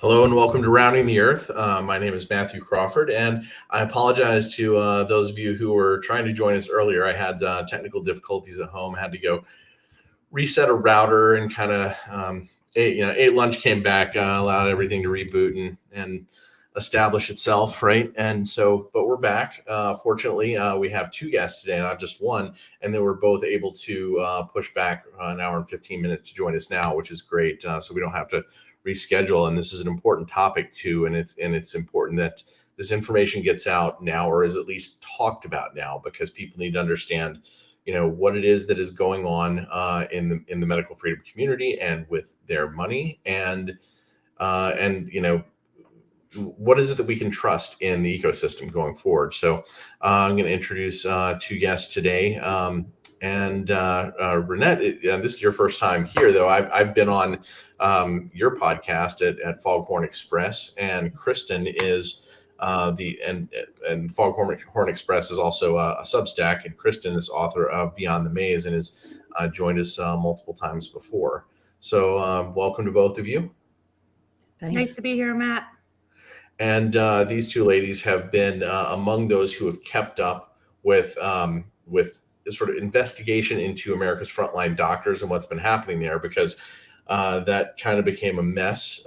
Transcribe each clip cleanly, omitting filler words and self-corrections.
Hello and welcome to Rounding the Earth. My name is Matthew Crawford, and I apologize to those of you who were trying to join us earlier. I had technical difficulties at home, had to go reset a router and kind of ate lunch, came back, allowed everything to reboot and establish itself, right? And so, but we're back. Fortunately, we have two guests today, not just one, and they were both able to push back an hour and 15 minutes to join us now, which is great. So we don't have to reschedule. And this is an important topic too, and it's important that this information gets out now, or is at least talked about now, because people need to understand what it is that is going on in the medical freedom community and with their money, and what is it that we can trust in the ecosystem going forward. So I'm going to introduce two guests today. And Reinette, this is your first time here, though. I've been on your podcast at Foghorn Express, and Kristin is and Foghorn Express is also a Substack, and Kristin is author of Beyond the Maze and has joined us multiple times before. So welcome to both of you. Thanks. Nice to be here, Matt. And these two ladies have been among those who have kept up with sort of investigation into America's frontline doctors and what's been happening there, because that kind of became a mess.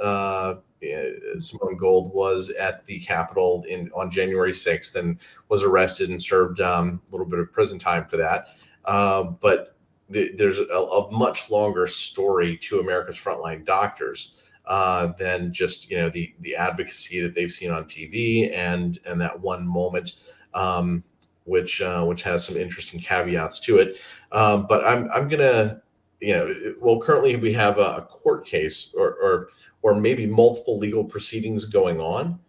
Simone Gold was at the Capitol on January 6th and was arrested and served a little bit of prison time for that. But there's a much longer story to America's frontline doctors than just the advocacy that they've seen on TV and that one moment, which has some interesting caveats to it. But I'm gonna, currently we have a court case or maybe multiple legal proceedings going on,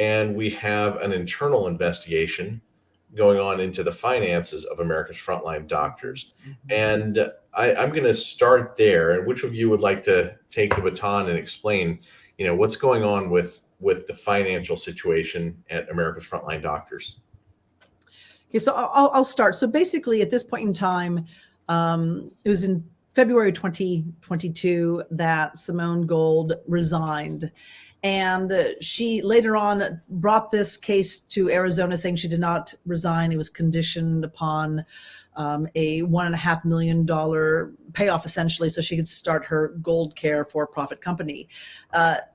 and we have an internal investigation going on into the finances of America's frontline doctors. And I'm going to start there. And which of you would like to take the baton and explain, what's going on with the financial situation at America's frontline doctors? Okay, so I'll start. So basically, at this point in time, it was in February 2022 that Simone Gold resigned. And she later on brought this case to Arizona, saying she did not resign. It was conditioned upon a $1.5 million payoff, essentially, so she could start her Gold Care for-profit company.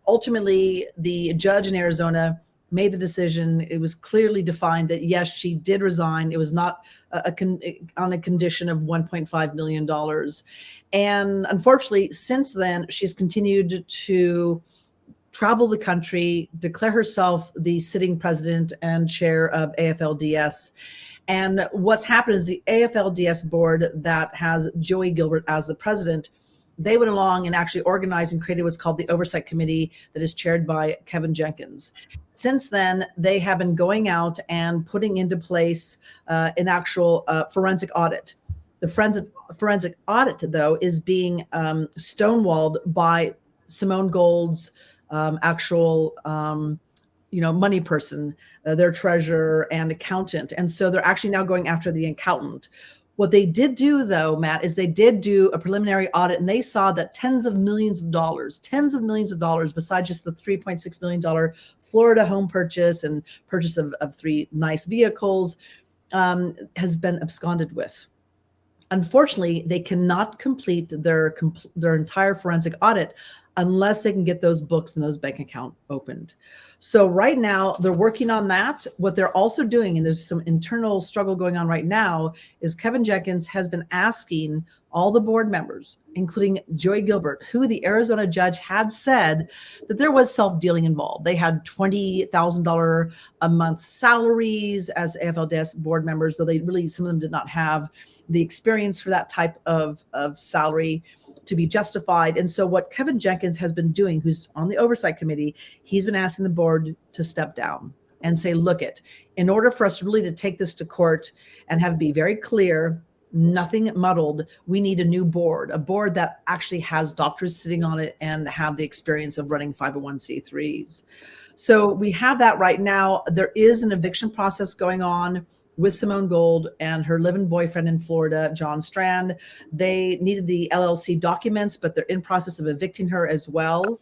Ultimately, the judge in Arizona made the decision. It was clearly defined that, yes, she did resign. It was not on a condition of $1.5 million. And unfortunately, since then, she's continued to travel the country, declare herself the sitting president and chair of AFLDS. And what's happened is the AFLDS board that has Joey Gilbert as the president, they went along and actually organized and created what's called the Oversight Committee that is chaired by Kevin Jenkins. Since then, they have been going out and putting into place an actual forensic audit. The forensic audit, though, is being stonewalled by Simone Gold's actual money person, their treasurer and accountant. And so they're actually now going after the accountant. What they did do, though, Matt, is they did do a preliminary audit, and they saw that tens of millions of dollars, besides just the $3.6 million Florida home purchase and purchase of 3 nice vehicles, has been absconded with. Unfortunately, they cannot complete their entire forensic audit unless they can get those books and those bank account opened. So right now they're working on that. What they're also doing, and there's some internal struggle going on right now, is Kevin Jenkins has been asking all the board members, including Joey Gilbert, who the Arizona judge had said that there was self-dealing involved. They had $20,000 a month salaries as AFLDS board members, though some of them did not have the experience for that type of salary to be justified. And so what Kevin Jenkins has been doing, who's on the oversight committee, he's been asking the board to step down and say, look, in order for us really to take this to court and have it be very clear, nothing muddled, we need a new board, a board that actually has doctors sitting on it and have the experience of running 501c3s. So we have that right now. There is an eviction process going on with Simone Gold and her live-in boyfriend in Florida, John Strand. They needed the LLC documents, but they're in process of evicting her as well.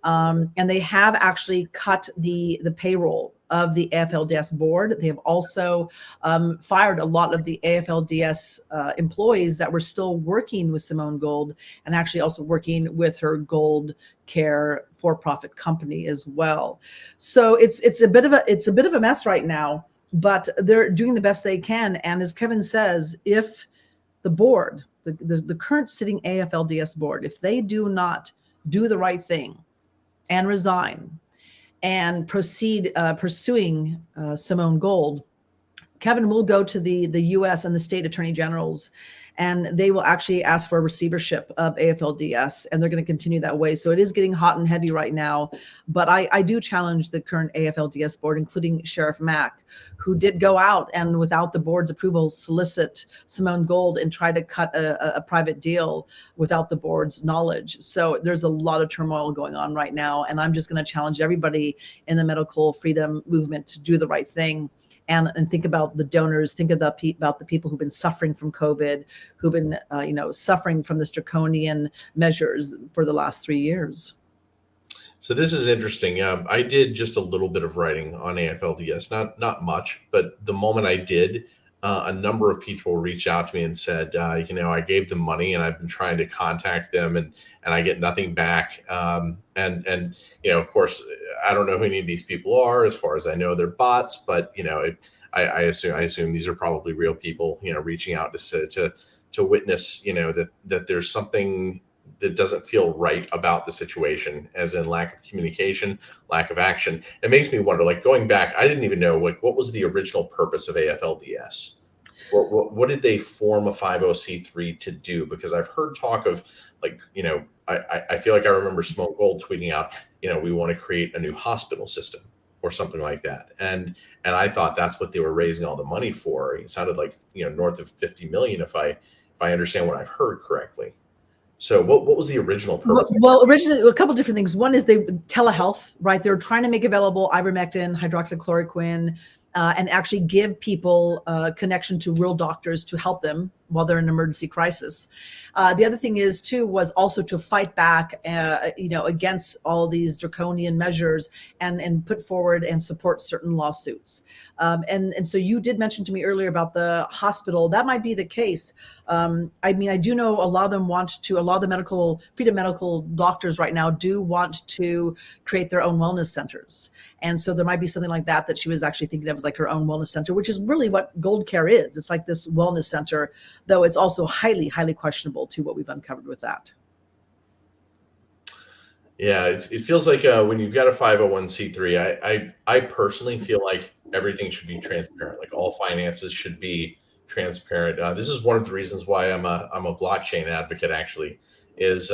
And they have actually cut the payroll of the AFLDS board. They have also fired a lot of the AFLDS employees that were still working with Simone Gold, and actually also working with her Gold Care for-profit company as well. So it's a bit of a mess right now, but they're doing the best they can. And as Kevin says, if the board, the current sitting AFLDS board, if they do not do the right thing and resign and proceed pursuing Simone Gold, Kevin will go to the U.S. and the state attorney generals, and they will actually ask for a receivership of AFLDS, and they're going to continue that way. So it is getting hot and heavy right now. But I do challenge the current AFLDS board, including Sheriff Mack, who did go out and without the board's approval solicit Simone Gold and try to cut a private deal without the board's knowledge. So there's a lot of turmoil going on right now. And I'm just going to challenge everybody in the medical freedom movement to do the right thing. And think about the donors, think about the people who've been suffering from COVID, who've been, suffering from this draconian measures for the last 3 years. So this is interesting. I did just a little bit of writing on AFLDS, not much, but the moment I did, a number of people reached out to me and said, I gave them money and I've been trying to contact them and I get nothing back. And of course, I don't know who any of these people are. As far as I know, they're bots, but I assume these are probably real people, reaching out to witness, that there's something that doesn't feel right about the situation, as in lack of communication, lack of action. It makes me wonder, like, going back, I didn't even know, like, what was the original purpose of AFLDS? What did they form a 50c3 to do? Because I've heard talk of, like, I feel like I remember Simone Gold tweeting out, we want to create a new hospital system or something like that. And I thought that's what they were raising all the money for. It sounded like, north of 50 million, if I understand what I've heard correctly. So what was the original purpose? Well, originally, a couple of different things. One is telehealth, right? They were trying to make available ivermectin, hydroxychloroquine, and actually give people connection to real doctors to help them while they're in an emergency crisis. The other thing was also to fight back, against all these draconian measures and put forward and support certain lawsuits. And so you did mention to me earlier about the hospital. That might be the case. I do know a lot of the freedom medical doctors right now do want to create their own wellness centers. And so there might be something like that she was actually thinking of as like her own wellness center, which is really what Gold Care is. It's like this wellness center, though it's also highly, highly questionable to what we've uncovered with that. Yeah, it feels like when you've got a 501c3, I personally feel like everything should be transparent. Like, all finances should be transparent. This is one of the reasons why I'm a blockchain advocate. Actually, is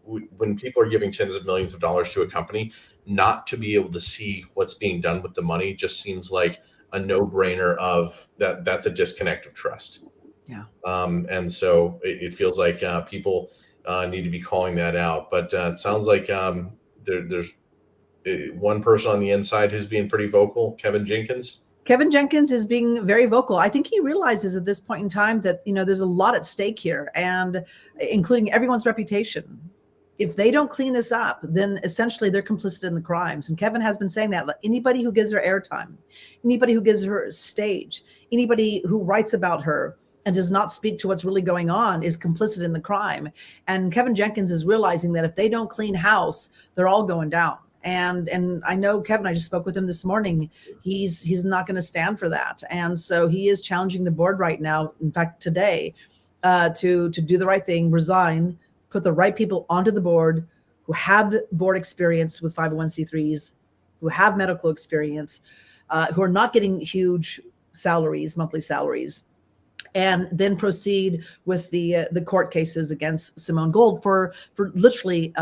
when people are giving tens of millions of dollars to a company, not to be able to see what's being done with the money just seems like a no-brainer of that. That's a disconnect of trust. Yeah. And so it feels like people need to be calling that out. But it sounds like there's one person on the inside who's being pretty vocal, Kevin Jenkins. Kevin Jenkins is being very vocal. I think he realizes at this point in time that, there's a lot at stake here, and including everyone's reputation. If they don't clean this up, then essentially they're complicit in the crimes. And Kevin has been saying that anybody who gives her airtime, anybody who gives her stage, anybody who writes about her and does not speak to what's really going on is complicit in the crime. And Kevin Jenkins is realizing that if they don't clean house, they're all going down. And I know Kevin, I just spoke with him this morning. He's not going to stand for that. And so he is challenging the board right now, in fact, today, to do the right thing, resign, put the right people onto the board who have board experience with 501c3s, who have medical experience, who are not getting huge salaries, monthly salaries, and then proceed with the court cases against Simone Gold for literally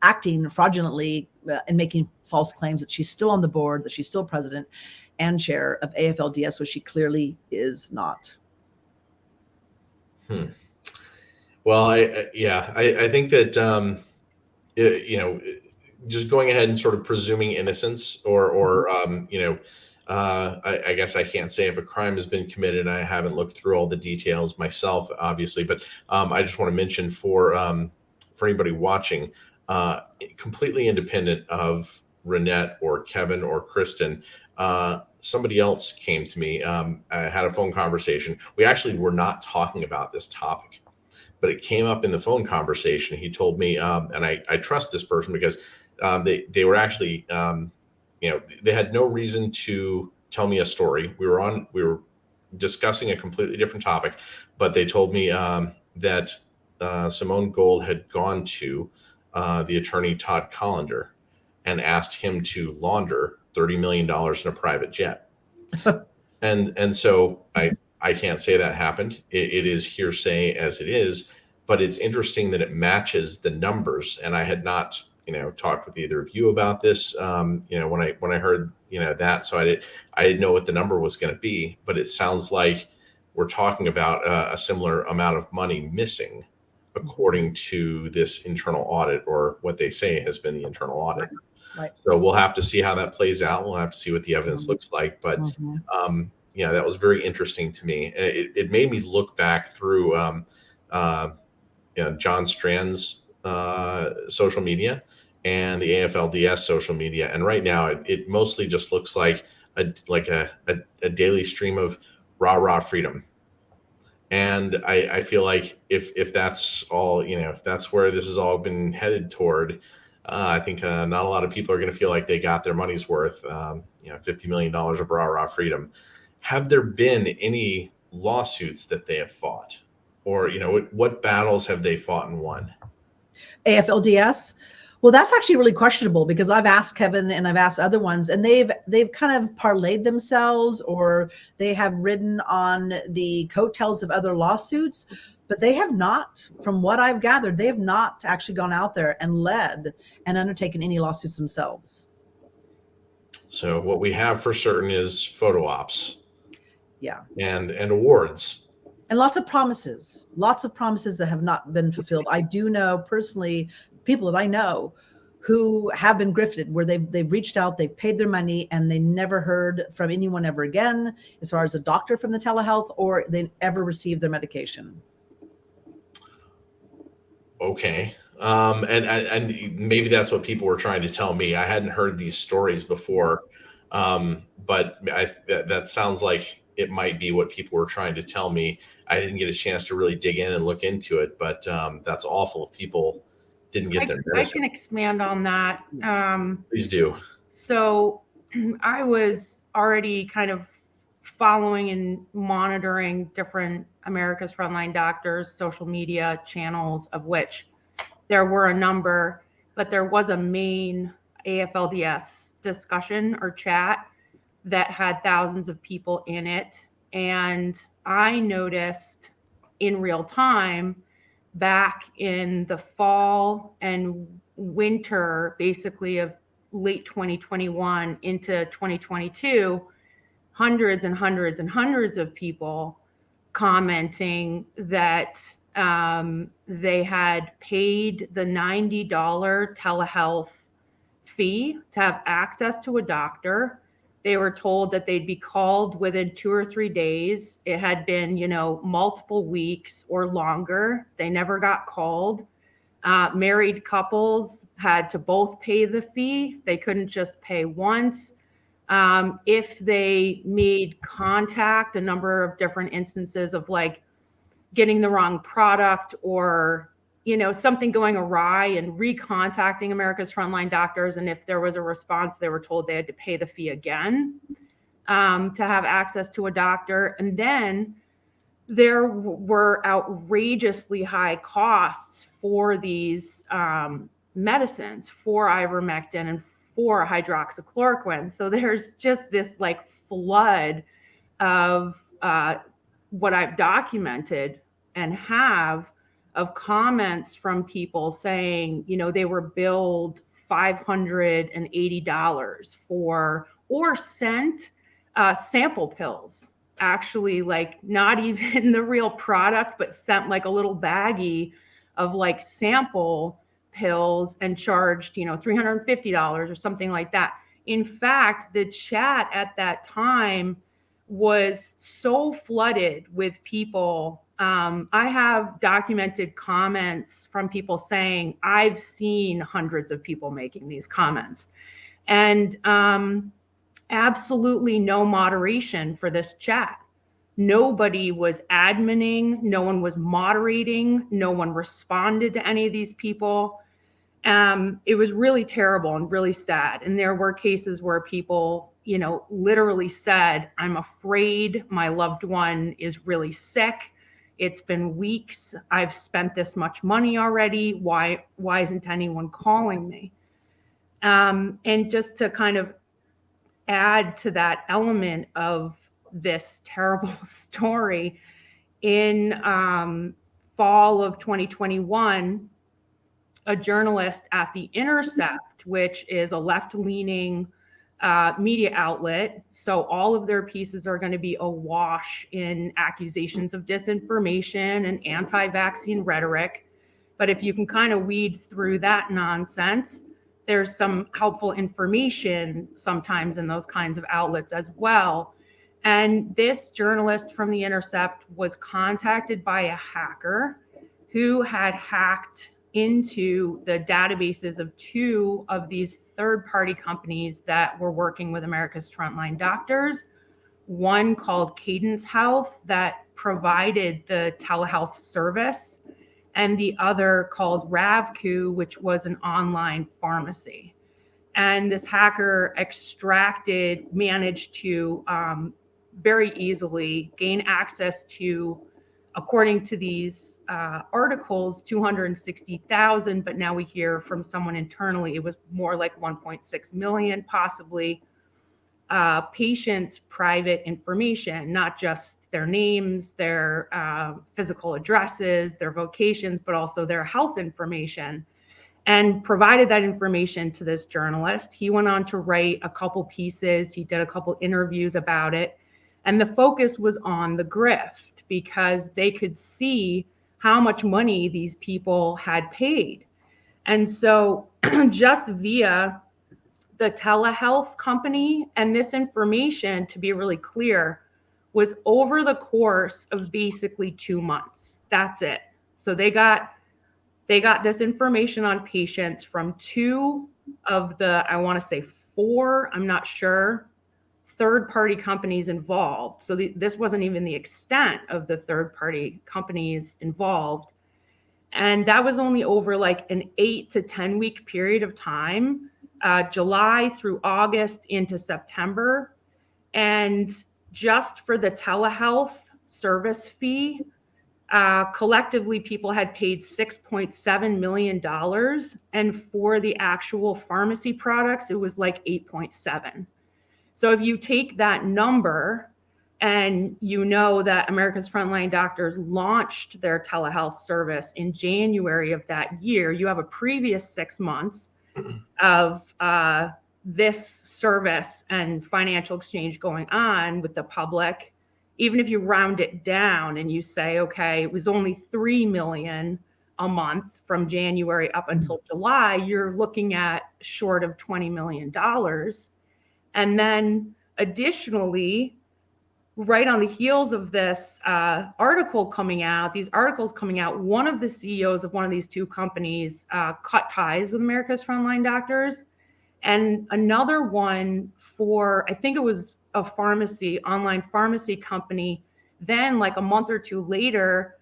acting fraudulently and making false claims that she's still on the board, that she's still president and chair of AFLDS, which she clearly is not. Well, I think that just going ahead and sort of presuming innocence, or I guess I can't say if a crime has been committed. I haven't looked through all the details myself, obviously, but I just want to mention for anybody watching, completely independent of Reinette or Kevin or Kristin. Somebody else came to me. I had a phone conversation. We actually were not talking about this topic, but it came up in the phone conversation. He told me, and I trust this person because they were actually, they had no reason to tell me a story. We were discussing a completely different topic, but they told me that Simone Gold had gone to the attorney Todd Collender and asked him to launder $30 million in a private jet. And so I can't say that happened. It is hearsay as it is, but it's interesting that it matches the numbers. And I had not, talked with either of you about this, when I heard, that. So I didn't know what the number was going to be, but it sounds like we're talking about a similar amount of money missing, according to this internal audit, or what they say has been the internal audit. Right. So we'll have to see how that plays out. We'll have to see what the evidence looks like. But that was very interesting to me. It made me look back through John Strand's social media and the AFLDS social media. And right now, it mostly just looks like a daily stream of rah freedom. And I feel like if that's all, if that's where this has all been headed toward, I think not a lot of people are going to feel like they got their money's worth. $50 million of rah freedom. Have there been any lawsuits that they have fought, or what battles have they fought and won? AFLDS. Well, that's actually really questionable, because I've asked Kevin and I've asked other ones, and they've kind of parlayed themselves, or they have ridden on the coattails of other lawsuits, but they have not, from what I've gathered, they have not actually gone out there and led and undertaken any lawsuits themselves. So what we have for certain is photo ops. Yeah. And awards. And lots of promises that have not been fulfilled. I do know personally people that I know who have been grifted, where they've reached out, they've paid their money, and they never heard from anyone ever again, as far as a doctor from the telehealth, or they ever received their medication. Okay. And maybe that's what people were trying to tell me. I hadn't heard these stories before, but that sounds like it might be what people were trying to tell me. I didn't get a chance to really dig in and look into it, but that's awful if people didn't get their medicine. I can expand on that. Please do. So I was already kind of following and monitoring different America's Frontline Doctors social media channels, of which there were a number, but there was a main AFLDS discussion or chat that had thousands of people in it. And I noticed in real time, back in the fall and winter, basically of late 2021 into 2022, hundreds and hundreds and hundreds of people commenting that they had paid the $90 telehealth fee to have access to a doctor. They were told that they'd be called within 2 or 3 days. It had been, multiple weeks or longer. They never got called. Married couples had to both pay the fee. They couldn't just pay once. If they made contact, a number of different instances of like getting the wrong product, or something going awry, and recontacting America's Frontline Doctors. And if there was a response, they were told they had to pay the fee again to have access to a doctor. And then there were outrageously high costs for these medicines, for ivermectin and for hydroxychloroquine. So there's just this like flood of what I've documented and have of comments from people saying, they were billed $580 for, or sent sample pills, actually, like not even the real product, but sent like a little baggie of like sample pills and charged, $350 or something like that. In fact, the chat at that time was so flooded with people I have documented comments from people saying, I've seen hundreds of people making these comments. And absolutely no moderation for this chat. Nobody was adminning, no one was moderating, no one responded to any of these people. It was really terrible and really sad. And there were cases where people, literally said, I'm afraid my loved one is really sick. It's been weeks. I've spent this much money already. Why isn't anyone calling me? And just to kind of add to that element of this terrible story, in fall of 2021, a journalist at The Intercept, which is a left-leaning media outlet, so all of their pieces are going to be awash in accusations of disinformation and anti-vaccine rhetoric. But if you can kind of weed through that nonsense, there's some helpful information sometimes in those kinds of outlets as well. And this journalist from The Intercept was contacted by a hacker who had hacked into the databases of two of these third-party companies that were working with America's Frontline doctors. One called Cadence Health that provided the telehealth service, and the other called Ravku, which was an online pharmacy. And this hacker managed to very easily gain access to, according to these articles, 260,000, but now we hear from someone internally it was more like 1.6 million, possibly, patients' private information, not just their names, their physical addresses, their vocations, but also their health information, and provided that information to this journalist. He went on to write a couple pieces. He did a couple interviews about it. And the focus was on the grift because they could see how much money these people had paid. And so just via the telehealth company, and this information, to be really clear, was over the course of basically 2 months. That's it. So they got this information on patients from two of the, I want to say 4, I'm not sure, third-party companies involved. So this wasn't even the extent of the third-party companies involved. And that was only over like an 8 to 10 week period of time, July through August into September. And just for the telehealth service fee, collectively, people had paid $6.7 million. And for the actual pharmacy products, it was like 8.7. So if you take that number and you know that America's Frontline Doctors launched their telehealth service in January of that year, you have a previous 6 months of this service and financial exchange going on with the public. Even if you round it down and you say, okay, it was only 3 million a month from January up until July, you're looking at short of $20 million. And then additionally, right on the heels of this these articles coming out, one of the CEOs of one of these two companies cut ties with America's Frontline Doctors. And another one for, I think it was a online pharmacy company, then like a month or two later,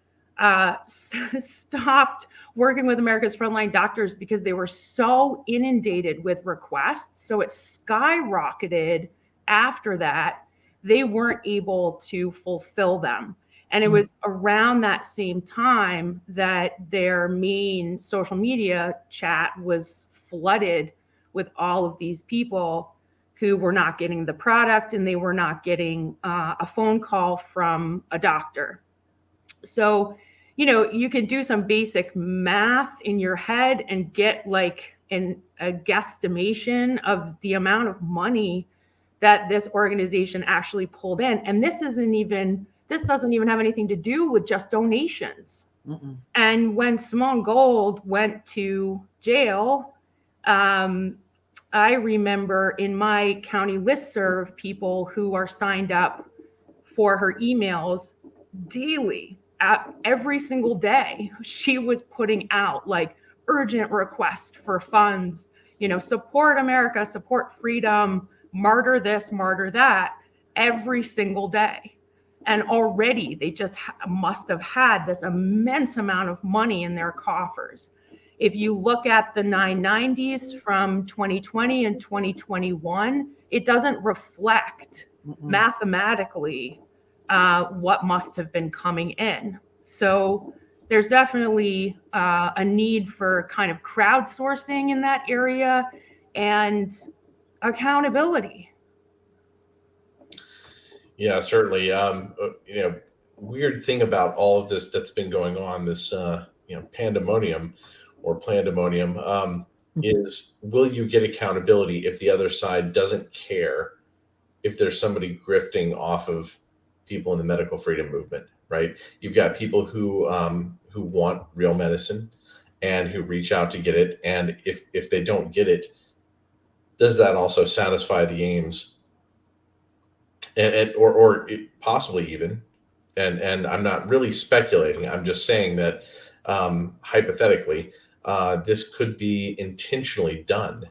stopped working with America's Frontline Doctors because they were so inundated with requests. So it skyrocketed after that. They weren't able to fulfill them. And it was around that same time that their main social media chat was flooded with all of these people who were not getting the product and they were not getting a phone call from a doctor. So, you can do some basic math in your head and get like a guesstimation of the amount of money that this organization actually pulled in. And this doesn't even have anything to do with just donations. Mm-mm. And when Simone Gold went to jail, I remember in my county listserv, people who are signed up for her emails daily every single day she was putting out like urgent request for funds, support America, support freedom, martyr this, martyr that, every single day. And already they just must have had this immense amount of money in their coffers. If you look at the 990s from 2020 and 2021, it doesn't reflect mathematically what must have been coming in. So there's definitely a need for kind of crowdsourcing in that area and accountability. Yeah, certainly. Weird thing about all of this that's been going on, this pandemonium or plandemonium, is will you get accountability if the other side doesn't care if there's somebody grifting off of people in the medical freedom movement, right? You've got people who want real medicine and who reach out to get it, and if they don't get it, does that also satisfy the aims and or possibly even, and I'm not really speculating, I'm just saying that hypothetically, this could be intentionally done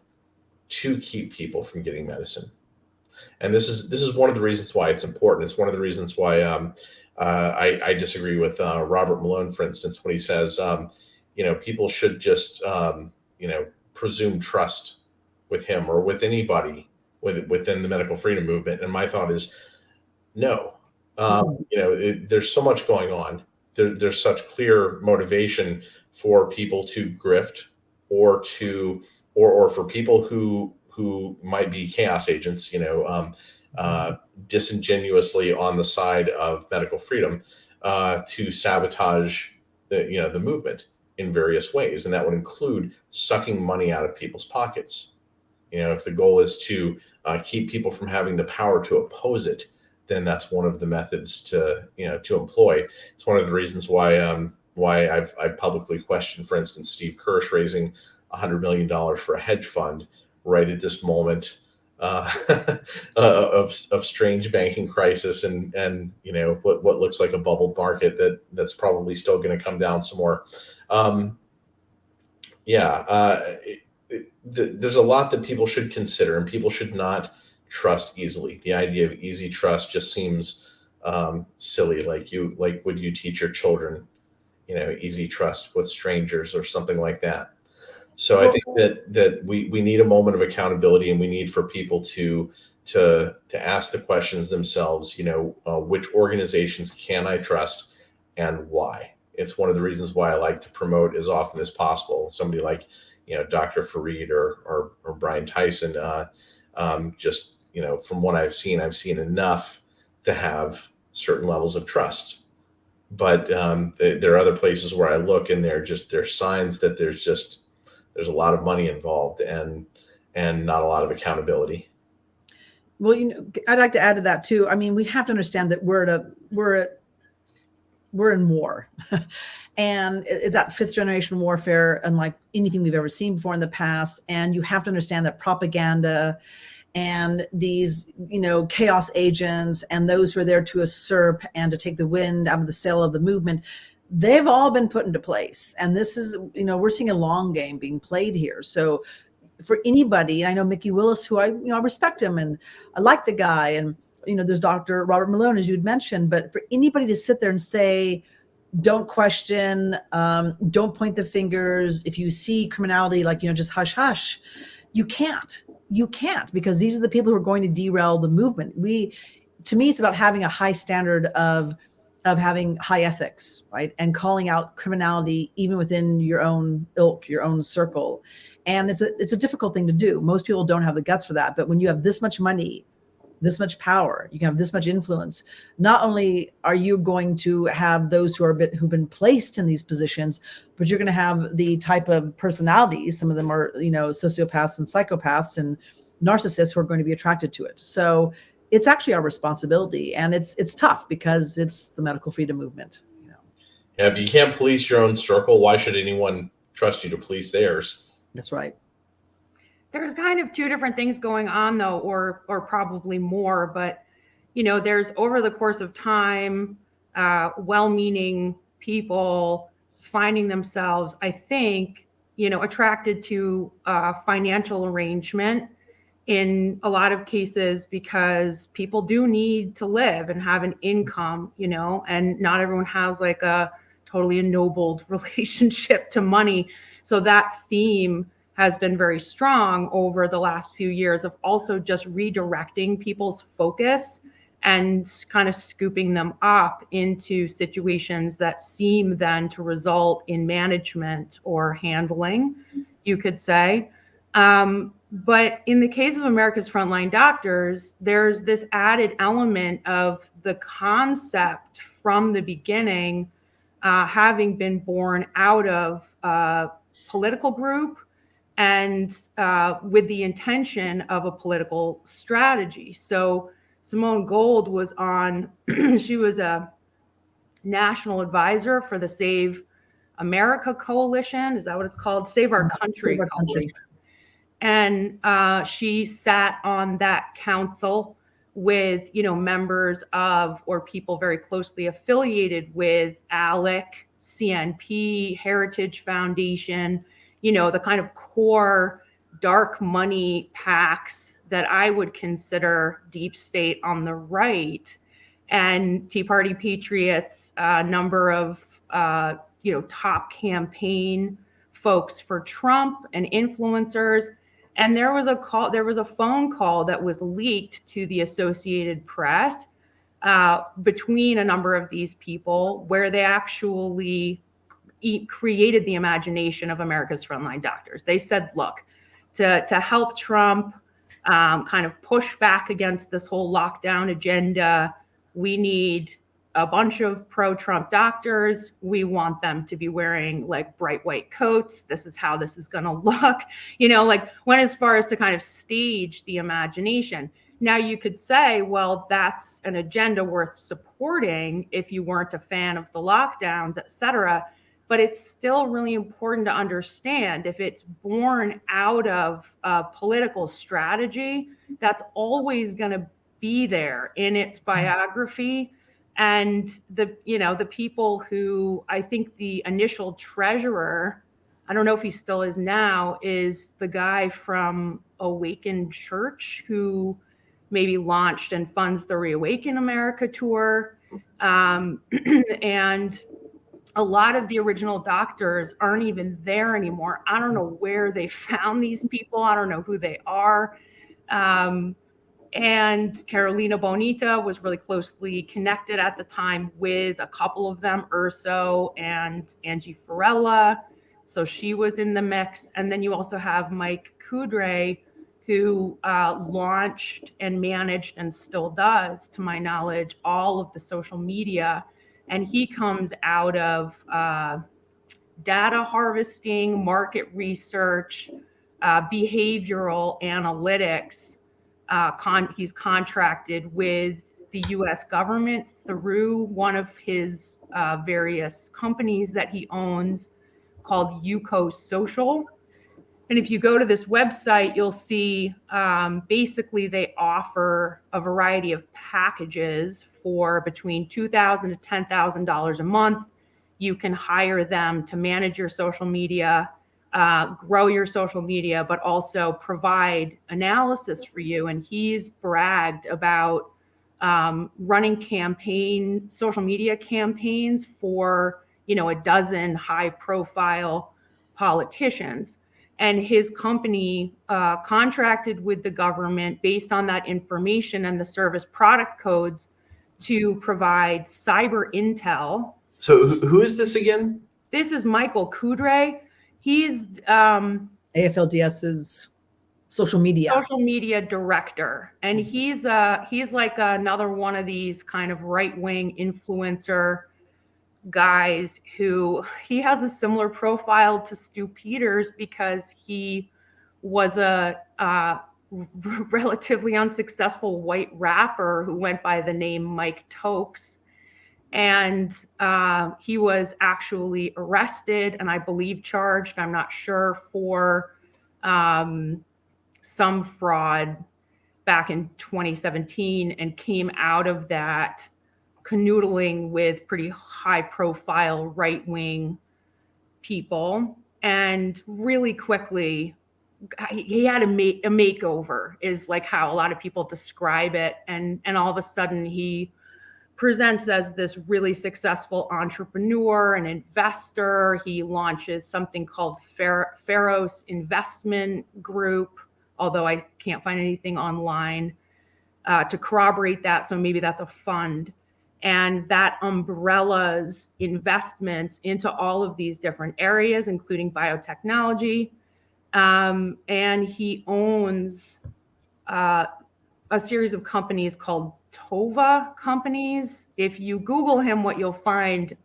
to keep people from getting medicine. And this is one of the reasons why it's important. It's one of the reasons why I disagree with Robert Malone, for instance, when he says people should just presume trust with him or with anybody within the medical freedom movement. And my thought is no. There's so much going on. There's such clear motivation for people to grift or for people who might be chaos agents, disingenuously on the side of medical freedom, to sabotage the movement in various ways, and that would include sucking money out of people's pockets. If the goal is to keep people from having the power to oppose it, then that's one of the methods to employ. It's one of the reasons why I've publicly questioned, for instance, Steve Kirsch raising $100 million for a hedge fund right at this moment of strange banking crisis and what looks like a bubble market that's probably still going to come down some more. There's a lot that people should consider, and people should not trust easily. The idea of easy trust just seems silly. Like would you teach your children, easy trust with strangers or something like that? So I think that we need a moment of accountability, and we need for people to ask the questions themselves. Which organizations can I trust, and why? It's one of the reasons why I like to promote as often as possible somebody like Dr. Fareed or Brian Tyson. From what I've seen enough to have certain levels of trust. But there are other places where I look, and there's signs that there's a lot of money involved and not a lot of accountability. Well, I'd like to add to that too. I mean, we have to understand that we're in war, and it's that fifth generation warfare, unlike anything we've ever seen before in the past. And you have to understand that propaganda and these, chaos agents and those who are there to usurp and to take the wind out of the sail of the movement, they've all been put into place. And this is, we're seeing a long game being played here. So for anybody, I know Mickey Willis, who I respect him and I like the guy, and there's Dr. Robert Malone, as you'd mentioned, but for anybody to sit there and say, don't question, don't point the fingers, if you see criminality, just hush, hush, you can't, because these are the people who are going to derail the movement. To me, it's about having a high standard of having high ethics, right? And calling out criminality, even within your own ilk, your own circle. And it's a difficult thing to do. Most people don't have the guts for that. But when you have this much money, this much power, you can have this much influence, not only are you going to have those who've been placed in these positions, but you're going to have the type of personalities. Some of them are, sociopaths and psychopaths and narcissists who are going to be attracted to it. So it's actually our responsibility, and it's tough because it's the medical freedom movement. Yeah, if you can't police your own circle, why should anyone trust you to police theirs? That's right. There's kind of two different things going on, though, or probably more. But there's over the course of time, well-meaning people finding themselves, I think, attracted to financial arrangement in a lot of cases, because people do need to live and have an income, and not everyone has like a totally ennobled relationship to money. So that theme has been very strong over the last few years of also just redirecting people's focus and kind of scooping them up into situations that seem then to result in management or handling, you could say. But in the case of America's Frontline Doctors, there's this added element of the concept from the beginning, having been born out of a political group and with the intention of a political strategy. So Simone Gold was she was a national advisor for the Save America Coalition. Is that what it's called? Save Our Country. Save Our Country. And she sat on that council with, members of or people very closely affiliated with ALEC, CNP, Heritage Foundation, the kind of core dark money PACs that I would consider deep state on the right, and Tea Party patriots, a number of, top campaign folks for Trump and influencers. And there was a phone call that was leaked to the Associated Press between a number of these people, where they actually created the imagination of America's Frontline Doctors. They said, look, to help Trump kind of push back against this whole lockdown agenda, we need a bunch of pro-Trump doctors. We want them to be wearing like bright white coats. This is how this is going to look, went as far as to kind of stage the imagination. Now you could say, well, that's an agenda worth supporting if you weren't a fan of the lockdowns, et cetera. But it's still really important to understand, if it's born out of a political strategy, that's always going to be there in its biography. And the people who, I think the initial treasurer, I don't know if he still is now, is the guy from Awaken Church who maybe launched and funds the Reawaken America tour. And a lot of the original doctors aren't even there anymore. I don't know where they found these people. I don't know who they are. And Carolina Bonita was really closely connected at the time with a couple of them, Urso and Angie Farella. So she was in the mix. And then you also have Mike Kudre, who launched and managed, and still does, to my knowledge, all of the social media. And he comes out of data harvesting, market research, behavioral analytics. He's contracted with the US government through one of his various companies that he owns called Yuko Social. And if you go to this website, you'll see basically they offer a variety of packages for between $2,000 to $10,000 a month. You can hire them to manage your social media, grow your social media, but also provide analysis for you. And he's bragged about running social media campaigns for, a dozen high-profile politicians. And his company contracted with the government based on that information and the service product codes to provide cyber intel. So who is this again? This is Michael Kudre. He's AFLDS's social media director, and he's like another one of these kind of right-wing influencer guys who he has a similar profile to Stu Peters, because he was a relatively unsuccessful white rapper who went by the name Mike Tokes. And he was actually arrested and I believe charged, I'm not sure, for some fraud back in 2017, and came out of that canoodling with pretty high profile right-wing people, and really quickly he had a makeover, is like how a lot of people describe it. And all of a sudden he presents as this really successful entrepreneur and investor. He launches something called Pharos Investment Group, although I can't find anything online to corroborate that. So maybe that's a fund. And that umbrellas investments into all of these different areas, including biotechnology. And he owns a series of companies called Tova companies. If you Google him, what you'll find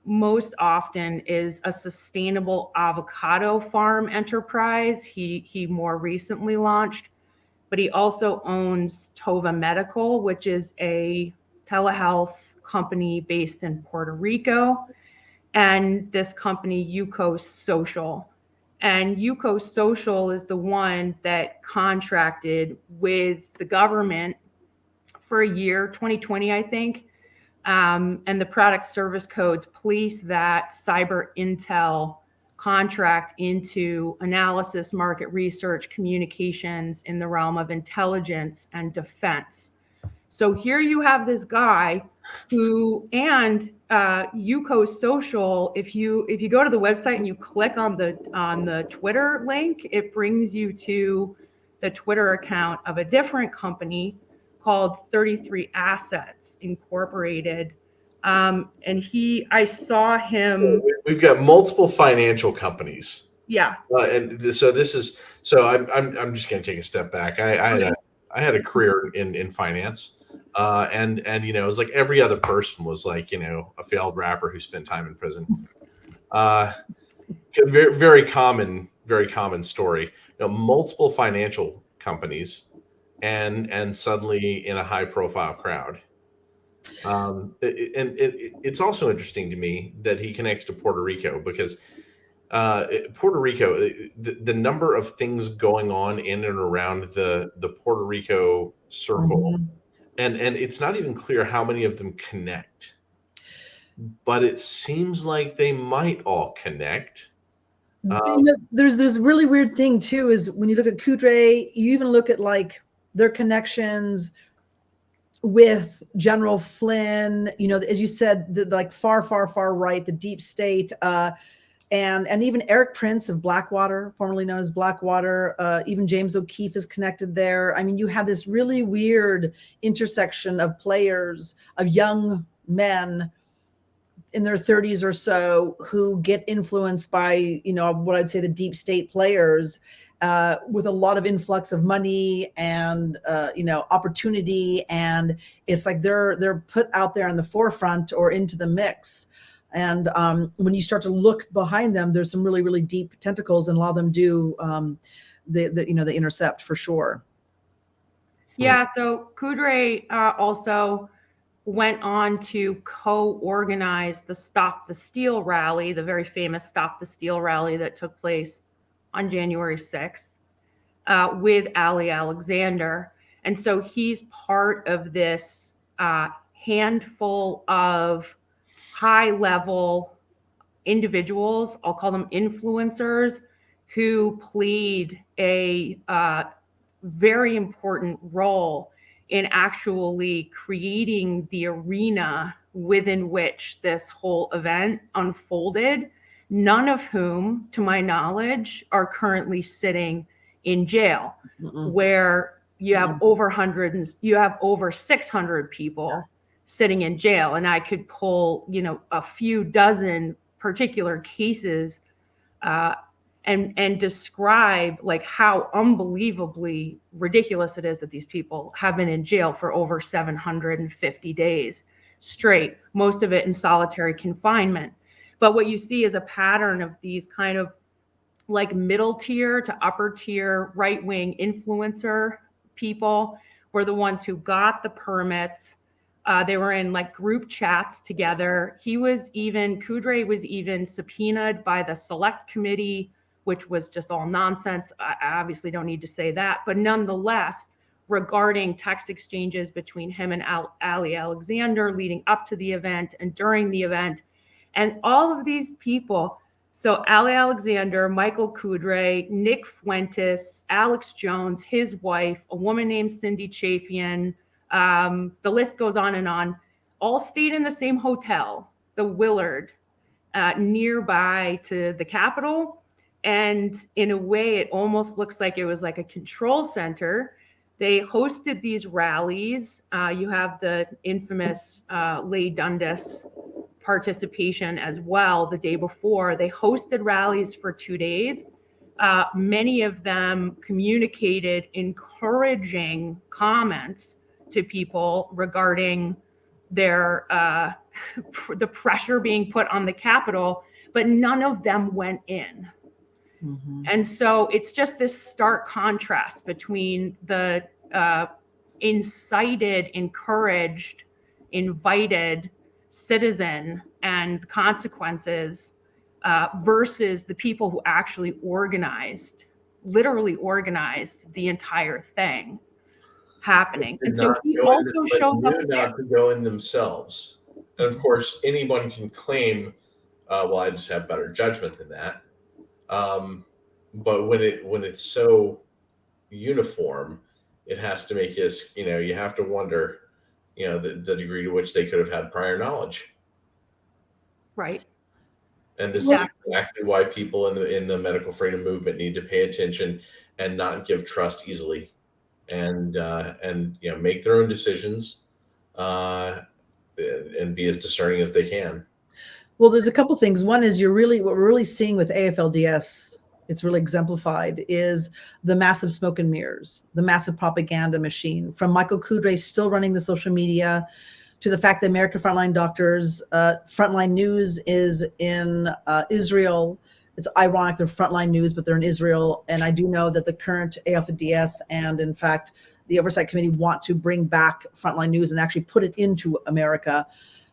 most often is a sustainable avocado farm enterprise he more recently launched. But he also owns Tova Medical, which is a telehealth company based in Puerto Rico, and this company, Yuko Social. And Yuko Social is the one that contracted with the government for a year, 2020, I think. And the product service codes police that cyber intel contract into analysis, market research, communications in the realm of intelligence and defense. So here you have this guy who, and Yuko Social, if you go to the website and you click on the Twitter link, it brings you to the Twitter account of a different company called 33 Assets Incorporated. And I saw him. We've got multiple financial companies. Yeah. And so this is, so I'm just going to take a step back. I had a career in finance, and you know, it was like every other person was like, you know, a failed rapper who spent time in prison. Very, very common story. You know, multiple financial companies, and suddenly in a high profile crowd. It's also interesting to me that he connects to Puerto Rico, because Puerto Rico, the number of things going on in and around the Puerto Rico circle, and it's not even clear how many of them connect, but it seems like they might all connect. You know, there's a really weird thing too, is when you look at Kudre, you even look at like their connections with General Flynn, you know, as you said, the like far right, the deep state, and even Eric Prince of Blackwater, formerly known as Blackwater, even James O'Keefe is connected there. I mean, you have this really weird intersection of players, of young men in their 30s or so who get influenced by, you know, what I'd say the deep state players, with a lot of influx of money and you know, opportunity, and it's like they're put out there in the forefront or into the mix. And when you start to look behind them, there's some really deep tentacles, and a lot of them do the intercept for sure. Yeah. So Kudre also went on to co-organize the Stop the Steal rally, the very famous Stop the Steal rally that took place on January 6th with Ali Alexander. And so he's part of this handful of high-level individuals, I'll call them influencers, who played a very important role in actually creating the arena within which this whole event unfolded, none of whom, to my knowledge, are currently sitting in jail, where you have over 600 people sitting in jail. And I could pull, you know, a few dozen particular cases and describe like how unbelievably ridiculous it is that these people have been in jail for over 750 days straight, most of it in solitary confinement. But what you see is a pattern of these kind of like middle tier to upper tier right-wing influencer people were the ones who got the permits. They were in like group chats together. Kudre was even subpoenaed by the select committee, which was just all nonsense. I obviously don't need to say that, but nonetheless, regarding text exchanges between him and Ali Alexander leading up to the event and during the event. And all of these people, so Ali Alexander, Michael Kudray, Nick Fuentes, Alex Jones, his wife, a woman named Cindy Chafian, the list goes on, all stayed in the same hotel, the Willard, nearby to the Capitol. And in a way, it almost looks like it was like a control center. They hosted these rallies. You have the infamous Leigh Dundas participation as well the day before. They hosted rallies for 2 days. Many of them communicated encouraging comments to people regarding their the pressure being put on the Capitol, but none of them went in. Mm-hmm. And so it's just this stark contrast between the incited, encouraged, invited citizen and consequences versus the people who actually literally organized the entire thing happening. And so he also shows up not to go in themselves. And of course, anyone can claim, well, I just have better judgment than that. But when it's so uniform, it has to make us, you have to wonder, the degree to which they could have had prior knowledge. Right. And this is exactly why people in the medical freedom movement need to pay attention and not give trust easily, and make their own decisions, and be as discerning as they can. Well, there's a couple things. One is what we're really seeing with AFLDS, it's really exemplified, is the massive smoke and mirrors, the massive propaganda machine, from Michael Kudray still running the social media to the fact that American Frontline Doctors, Frontline News is in Israel. It's ironic they're Frontline News, but they're in Israel. And I do know that the current AFLDS and, in fact, the Oversight Committee want to bring back Frontline News and actually put it into America.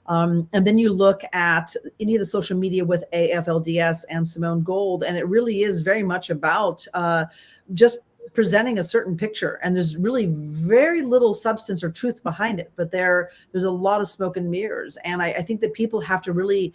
And then you look at any of the social media with AFLDS and Simone Gold, and it really is very much about just presenting a certain picture. And there's really very little substance or truth behind it, but there's a lot of smoke and mirrors. And I think that people have to really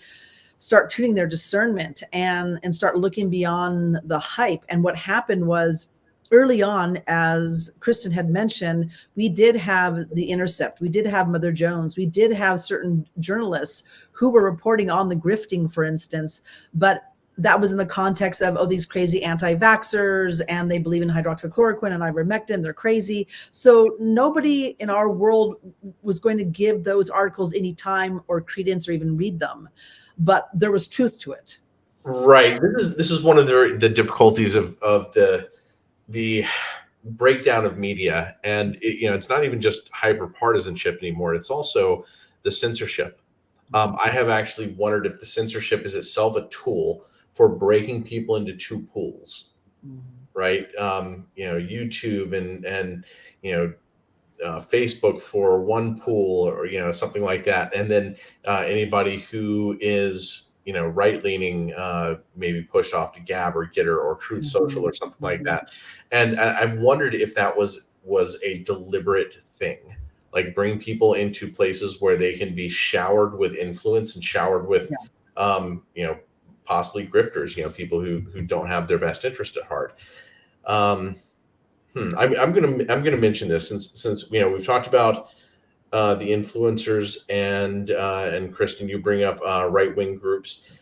start tuning their discernment and start looking beyond the hype. And what happened was, early on, as Kristin had mentioned, we did have The Intercept, we did have Mother Jones, we did have certain journalists who were reporting on the grifting, for instance, but that was in the context of, these crazy anti-vaxxers, and they believe in hydroxychloroquine and ivermectin, they're crazy. So nobody in our world was going to give those articles any time or credence or even read them, but there was truth to it. Right. This is one of the difficulties of the breakdown of media, and it's not even just hyper partisanship anymore. It's also the censorship. I have actually wondered if the censorship is itself a tool for breaking people into two pools, right? YouTube and Facebook for one pool, or something like that, and then anybody who is right-leaning, maybe pushed off to Gab or Getter or Truth Social or something like that. And I've wondered if that was a deliberate thing, like bring people into places where they can be showered with influence and showered with, possibly grifters, people who don't have their best interest at heart. I'm gonna mention this since we've talked about the influencers and Kristin, you bring up right-wing groups.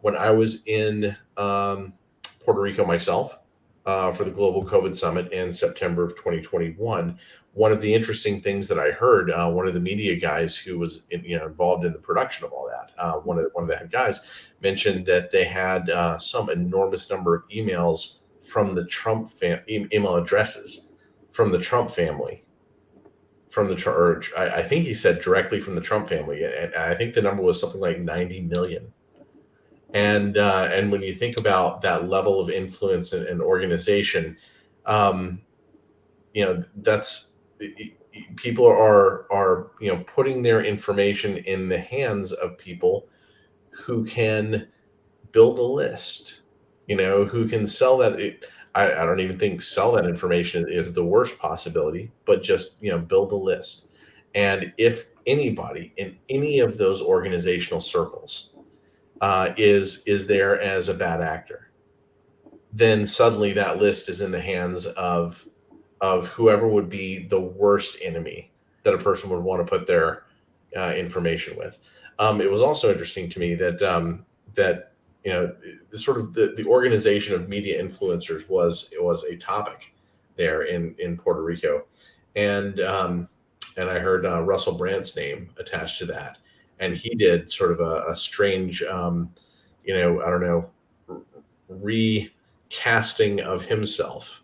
When I was in Puerto Rico myself for the Global COVID Summit in September of 2021, one of the interesting things that I heard, one of the media guys who was involved in the production of all that, one of the head guys mentioned that they had some enormous number of emails from the Trump email addresses from the Trump family. From the church, I think he said directly from the Trump family, and I think the number was something like 90 million. And when you think about that level of influence and organization, that's people are putting their information in the hands of people who can build a list, who can sell that. I don't even think sell that information is the worst possibility, but just, build a list. And if anybody in any of those organizational circles is there as a bad actor, then suddenly that list is in the hands of whoever would be the worst enemy that a person would want to put their information with. It was also interesting to me that sort of the organization of media influencers was a topic there in Puerto Rico, and I heard Russell Brandt's name attached to that, and he did sort of a strange, I don't know, recasting of himself,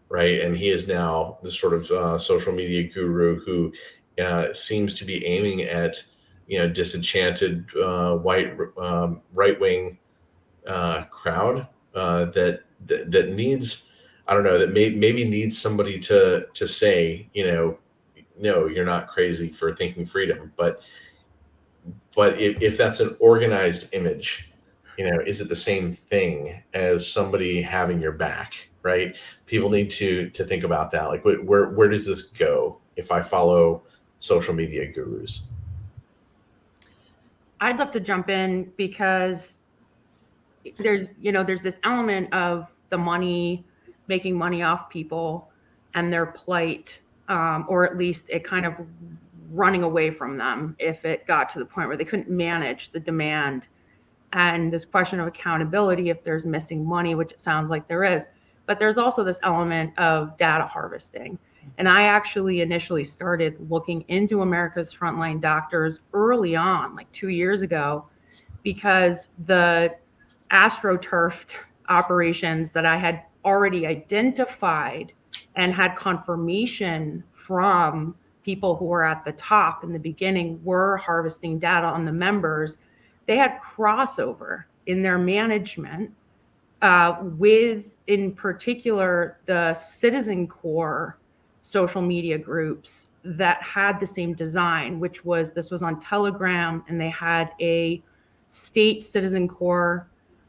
right? And he is now the sort of social media guru who seems to be aiming at disenchanted white right wing crowd that needs, I don't know, that maybe needs somebody to say, no, you're not crazy for thinking freedom, but if that's an organized image, is it the same thing as somebody having your back, right? People need to think about that. Like, where does this go if I follow social media gurus? I'd love to jump in because there's this element of the money, making money off people and their plight, or at least it kind of running away from them if it got to the point where they couldn't manage the demand. And this question of accountability, if there's missing money, which it sounds like there is, but there's also this element of data harvesting. And I actually initially started looking into America's Frontline Doctors early on, like 2 years ago, because the astroturfed operations that I had already identified and had confirmation from people who were at the top in the beginning were harvesting data on the members. They had crossover in their management with, in particular, the citizen core social media groups that had the same design, this was on Telegram, and they had a state citizen core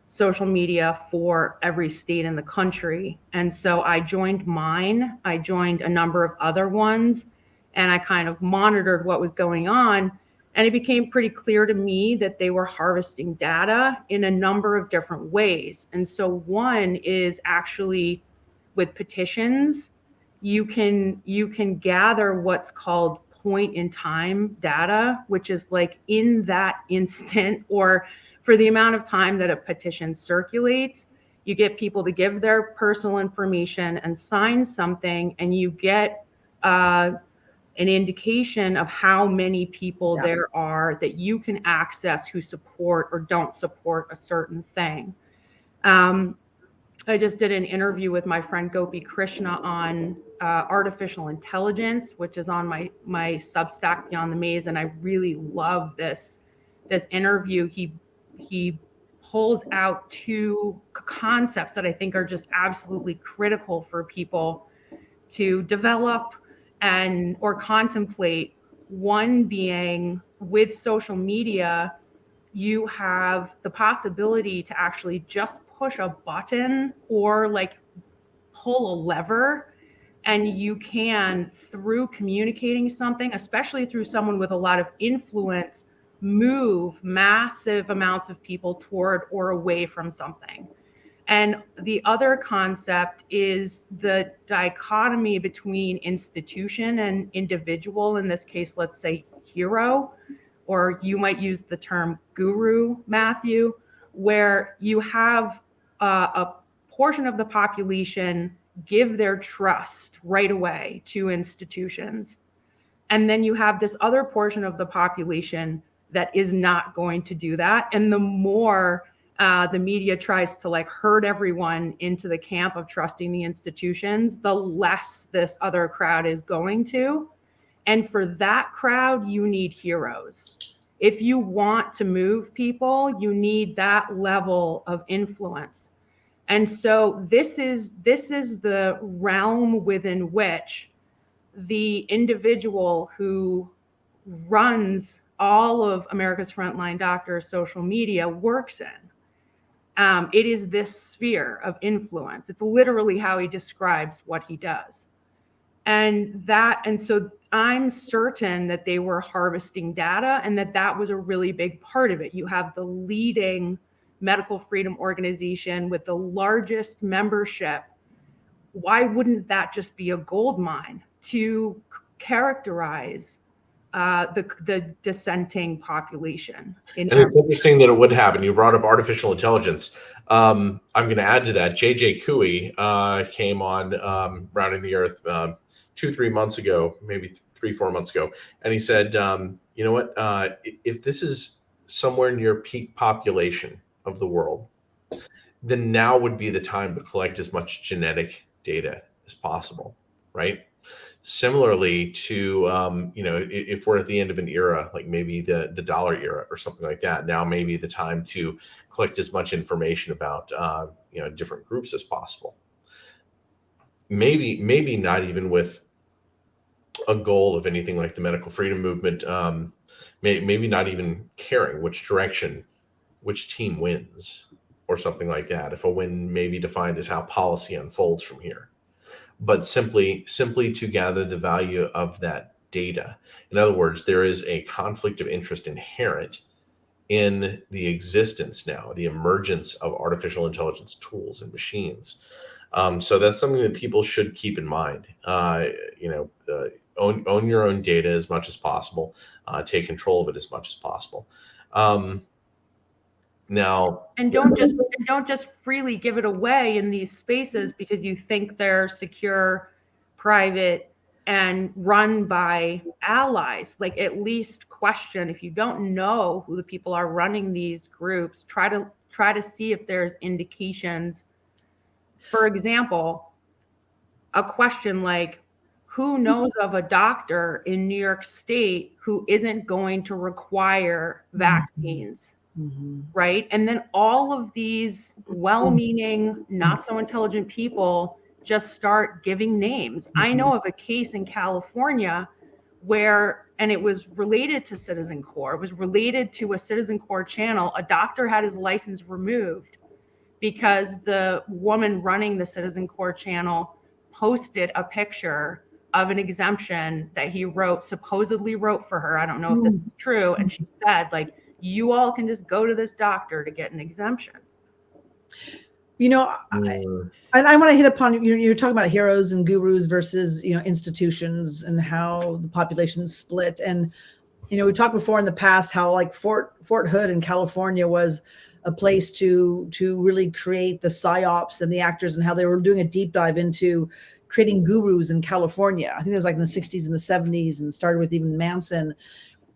social media for every state in the country. And so I joined mine, I joined a number of other ones, and I kind of monitored what was going on. And it became pretty clear to me that they were harvesting data in a number of different ways. And so one is actually with petitions, you can gather what's called point in time data, which is like in that instant or for the amount of time that a petition circulates. You get people to give their personal information and sign something, and you get an indication of how many people there are that you can access who support or don't support a certain thing. I just did an interview with my friend Gopi Krishna on artificial intelligence, which is on my Substack Beyond the Maze, and I really love this interview. He pulls out two concepts that I think are just absolutely critical for people to develop or contemplate. One being, with social media, you have the possibility to actually just push a button or like pull a lever, and you can, through communicating something, especially through someone with a lot of influence, move massive amounts of people toward or away from something. And the other concept is the dichotomy between institution and individual, in this case, let's say hero, or you might use the term guru, Matthew, where you have a portion of the population give their trust right away to institutions. And then you have this other portion of the population that is not going to do that. And the more the media tries to like herd everyone into the camp of trusting the institutions, the less this other crowd is going to. And for that crowd, you need heroes. If you want to move people, you need that level of influence. And so this is the realm within which the individual who runs all of America's Frontline Doctors social media works in. It is this sphere of influence. It's literally how he describes what he does. And so I'm certain that they were harvesting data, and that was a really big part of it. You have the leading medical freedom organization with the largest membership. Why wouldn't that just be a gold mine to characterize the dissenting population? And it's interesting that it would happen. You brought up artificial intelligence. I'm going to add to that. JJ Cooey came on Rounding the Earth 2-3 months ago, maybe 3-4 months ago, and he said, you know what? If this is somewhere near peak population of the world, then now would be the time to collect as much genetic data as possible, right? Similarly to, if we're at the end of an era, like maybe the dollar era or something like that, now may be the time to collect as much information about, different groups as possible. Maybe not even with a goal of anything like the medical freedom movement, maybe not even caring which direction, which team wins or something like that. If a win may be defined as how policy unfolds from here, but simply to gather the value of that data. In other words, there is a conflict of interest inherent in the existence now, the emergence of artificial intelligence tools and machines. So that's something that people should keep in mind. Own your own data as much as possible. Take control of it as much as possible. Now, and don't just freely give it away in these spaces because you think they're secure, private, and run by allies. Like, at least question, if you don't know who the people are running these groups, try to see if there's indications. For example, a question like, who knows of a doctor in New York State who isn't going to require vaccines? Mm-hmm. Right? And then all of these well-meaning, not so intelligent people just start giving names. Mm-hmm. I know of a case in California where, and it was related to Citizen Corps, it was related to a Citizen Corps channel. A doctor had his license removed because the woman running the Citizen Corps channel posted a picture of an exemption that he supposedly wrote for her. I don't know if this is true. And she said, like, you all can just go to this doctor to get an exemption. And I want to hit upon, you're talking about heroes and gurus versus, institutions and how the population's split. And, we talked before in the past how like Fort Hood in California was a place to really create the psyops and the actors, and how they were doing a deep dive into creating gurus in California. I think it was like in the 60s and the 70s, and started with even Manson.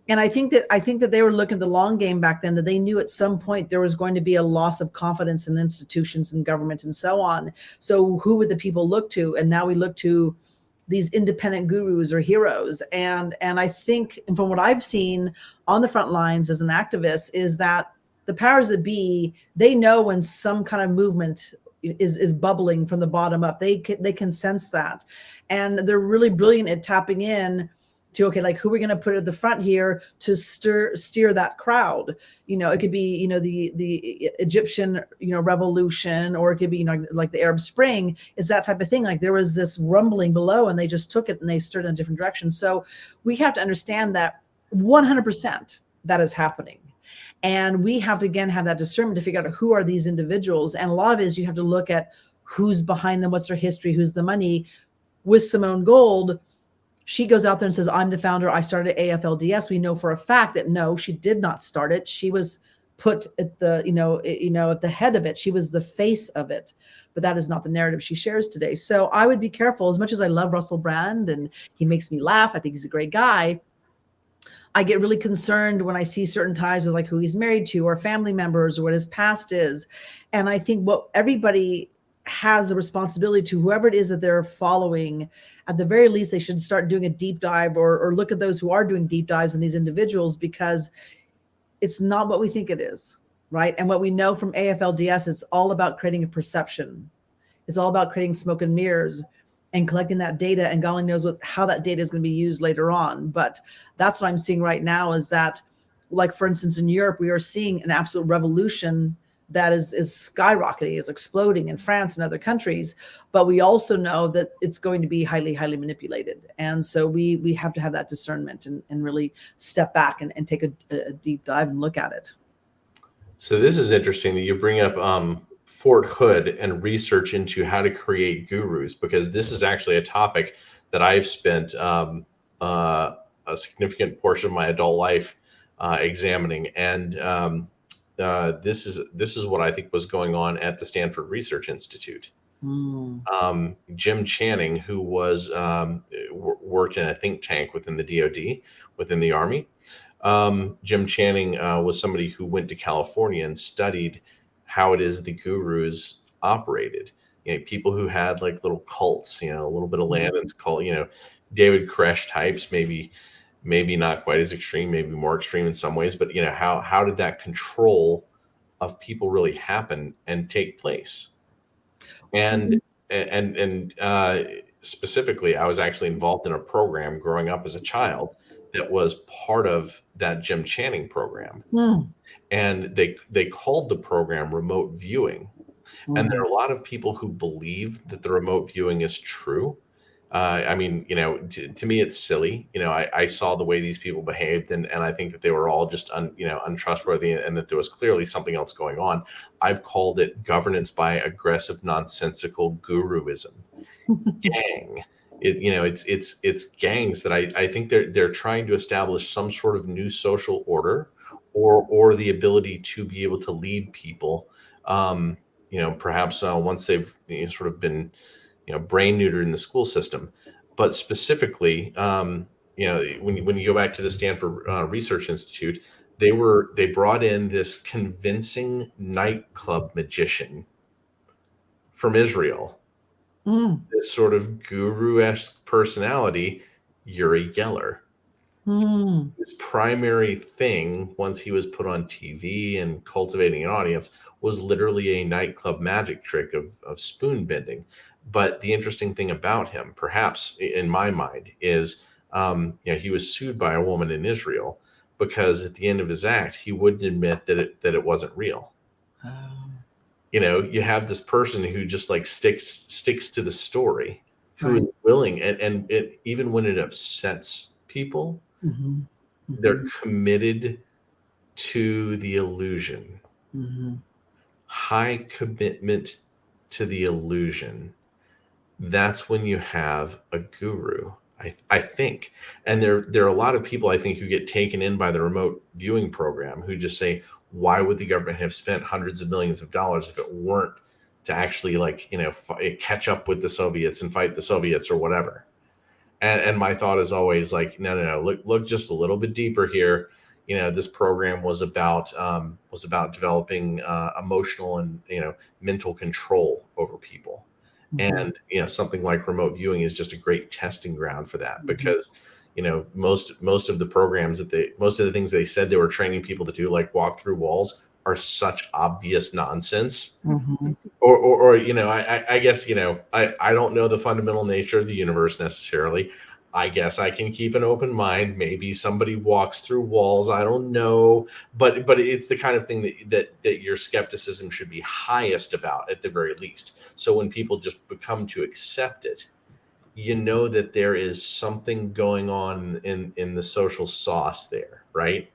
And I think that they were looking at the long game back then, that they knew at some point there was going to be a loss of confidence in institutions and government and so on. So who would the people look to? And now we look to these independent gurus or heroes. And I think, and from what I've seen on the front lines as an activist, is that the powers that be, they know when some kind of movement is bubbling from the bottom up. They can sense that. And they're really brilliant at tapping in to, okay, like, who are we going to put at the front here to steer that crowd? It could be, the Egyptian, revolution, or it could be, like the Arab Spring. It's that type of thing. Like, there was this rumbling below and they just took it and they steered in a different direction. So we have to understand that 100% that is happening. And we have to, again, have that discernment to figure out who are these individuals. And a lot of it is you have to look at who's behind them, what's their history, who's the money. With Simone Gold, she goes out there and says, I'm the founder. I started AFLDS. We know for a fact that no, she did not start it. She was put at the, at the head of it. She was the face of it. But that is not the narrative she shares today. So I would be careful. As much as I love Russell Brand and he makes me laugh, I think he's a great guy, I get really concerned when I see certain ties with like who he's married to or family members or what his past is. And I think what everybody has a responsibility to, whoever it is that they're following, at the very least, they should start doing a deep dive or look at those who are doing deep dives in these individuals, because it's not what we think it is, right? And what we know from AFLDS, it's all about creating a perception. It's all about creating smoke and mirrors and collecting that data, and God only knows how that data is going to be used later on. But that's what I'm seeing right now, is that, like, for instance, in Europe, we are seeing an absolute revolution that is skyrocketing, is exploding in France and other countries. But we also know that it's going to be highly, highly manipulated. And so we have to have that discernment and really step back and take a deep dive and look at it. So this is interesting that you bring up Fort Hood and research into how to create gurus, because this is actually a topic that I've spent a significant portion of my adult life examining. And this is what I think was going on at the Stanford Research Institute. Jim Channing, who was worked in a think tank within the DoD, within the Army. Jim Channing was somebody who went to California and studied how it is the gurus operated. People who had like little cults, a little bit of Landon's cult, David Koresh types, maybe not quite as extreme, maybe more extreme in some ways, but how did that control of people really happen and take place? And specifically, I was actually involved in a program growing up as a child that was part of that Jim Channing program. And they called the program remote viewing. And there are a lot of people who believe that the remote viewing is true. I mean, to me, it's silly. I saw the way these people behaved, and I think that they were all just untrustworthy, and that there was clearly something else going on. I've called it governance by aggressive, nonsensical guruism. Gang. It's gangs that I think they're trying to establish some sort of new social order, or the ability to be able to lead people. Perhaps once they've sort of been brain neutered in the school system. But specifically, when you go back to the Stanford Research Institute, they brought in this convincing nightclub magician from Israel. This sort of guru-esque personality, Uri Geller. His primary thing, once he was put on TV and cultivating an audience, was literally a nightclub magic trick of spoon bending. But the interesting thing about him, perhaps in my mind, is he was sued by a woman in Israel because at the end of his act, he wouldn't admit that it wasn't real. You have this person who just like sticks to the story, who is willing, and it, even when it upsets people, they're committed to the illusion. High commitment to the illusion. That's when you have a guru, I think. And there are a lot of people, I think, who get taken in by the remote viewing program, who just say, why would the government have spent hundreds of millions of dollars if it weren't to actually catch up with the Soviets and fight the Soviets or whatever? And my thought is always like, no, look just a little bit deeper here. This program was about developing emotional and mental control over people. And something like remote viewing is just a great testing ground for that, because most of the programs most of the things they said they were training people to do, like walk through walls, are such obvious nonsense. Or I guess I don't know the fundamental nature of the universe necessarily. I guess I can keep an open mind. Maybe somebody walks through walls. I don't know, but it's the kind of thing that your skepticism should be highest about, at the very least. So when people just become to accept it, that there is something going on in the social sauce there, right?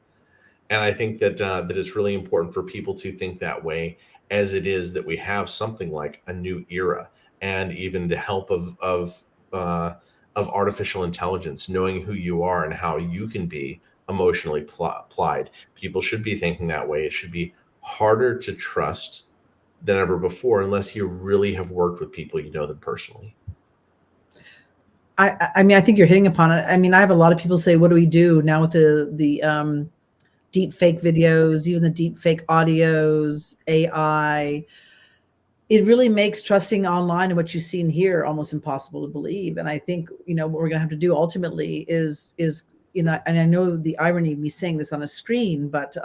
And I think that it's really important for people to think that way, as it is that we have something like a new era, and even the help of artificial intelligence, knowing who you are and how you can be emotionally applied. People should be thinking that way. It should be harder to trust than ever before, unless you really have worked with people them personally. I mean, I think you're hitting upon it. I mean, I have a lot of people say, what do we do now with the deep fake videos, even the deep fake audios, AI? It really makes trusting online and what you see and hear almost impossible to believe. And I think, what we're going to have to do ultimately is, and I know the irony of me saying this on a screen, but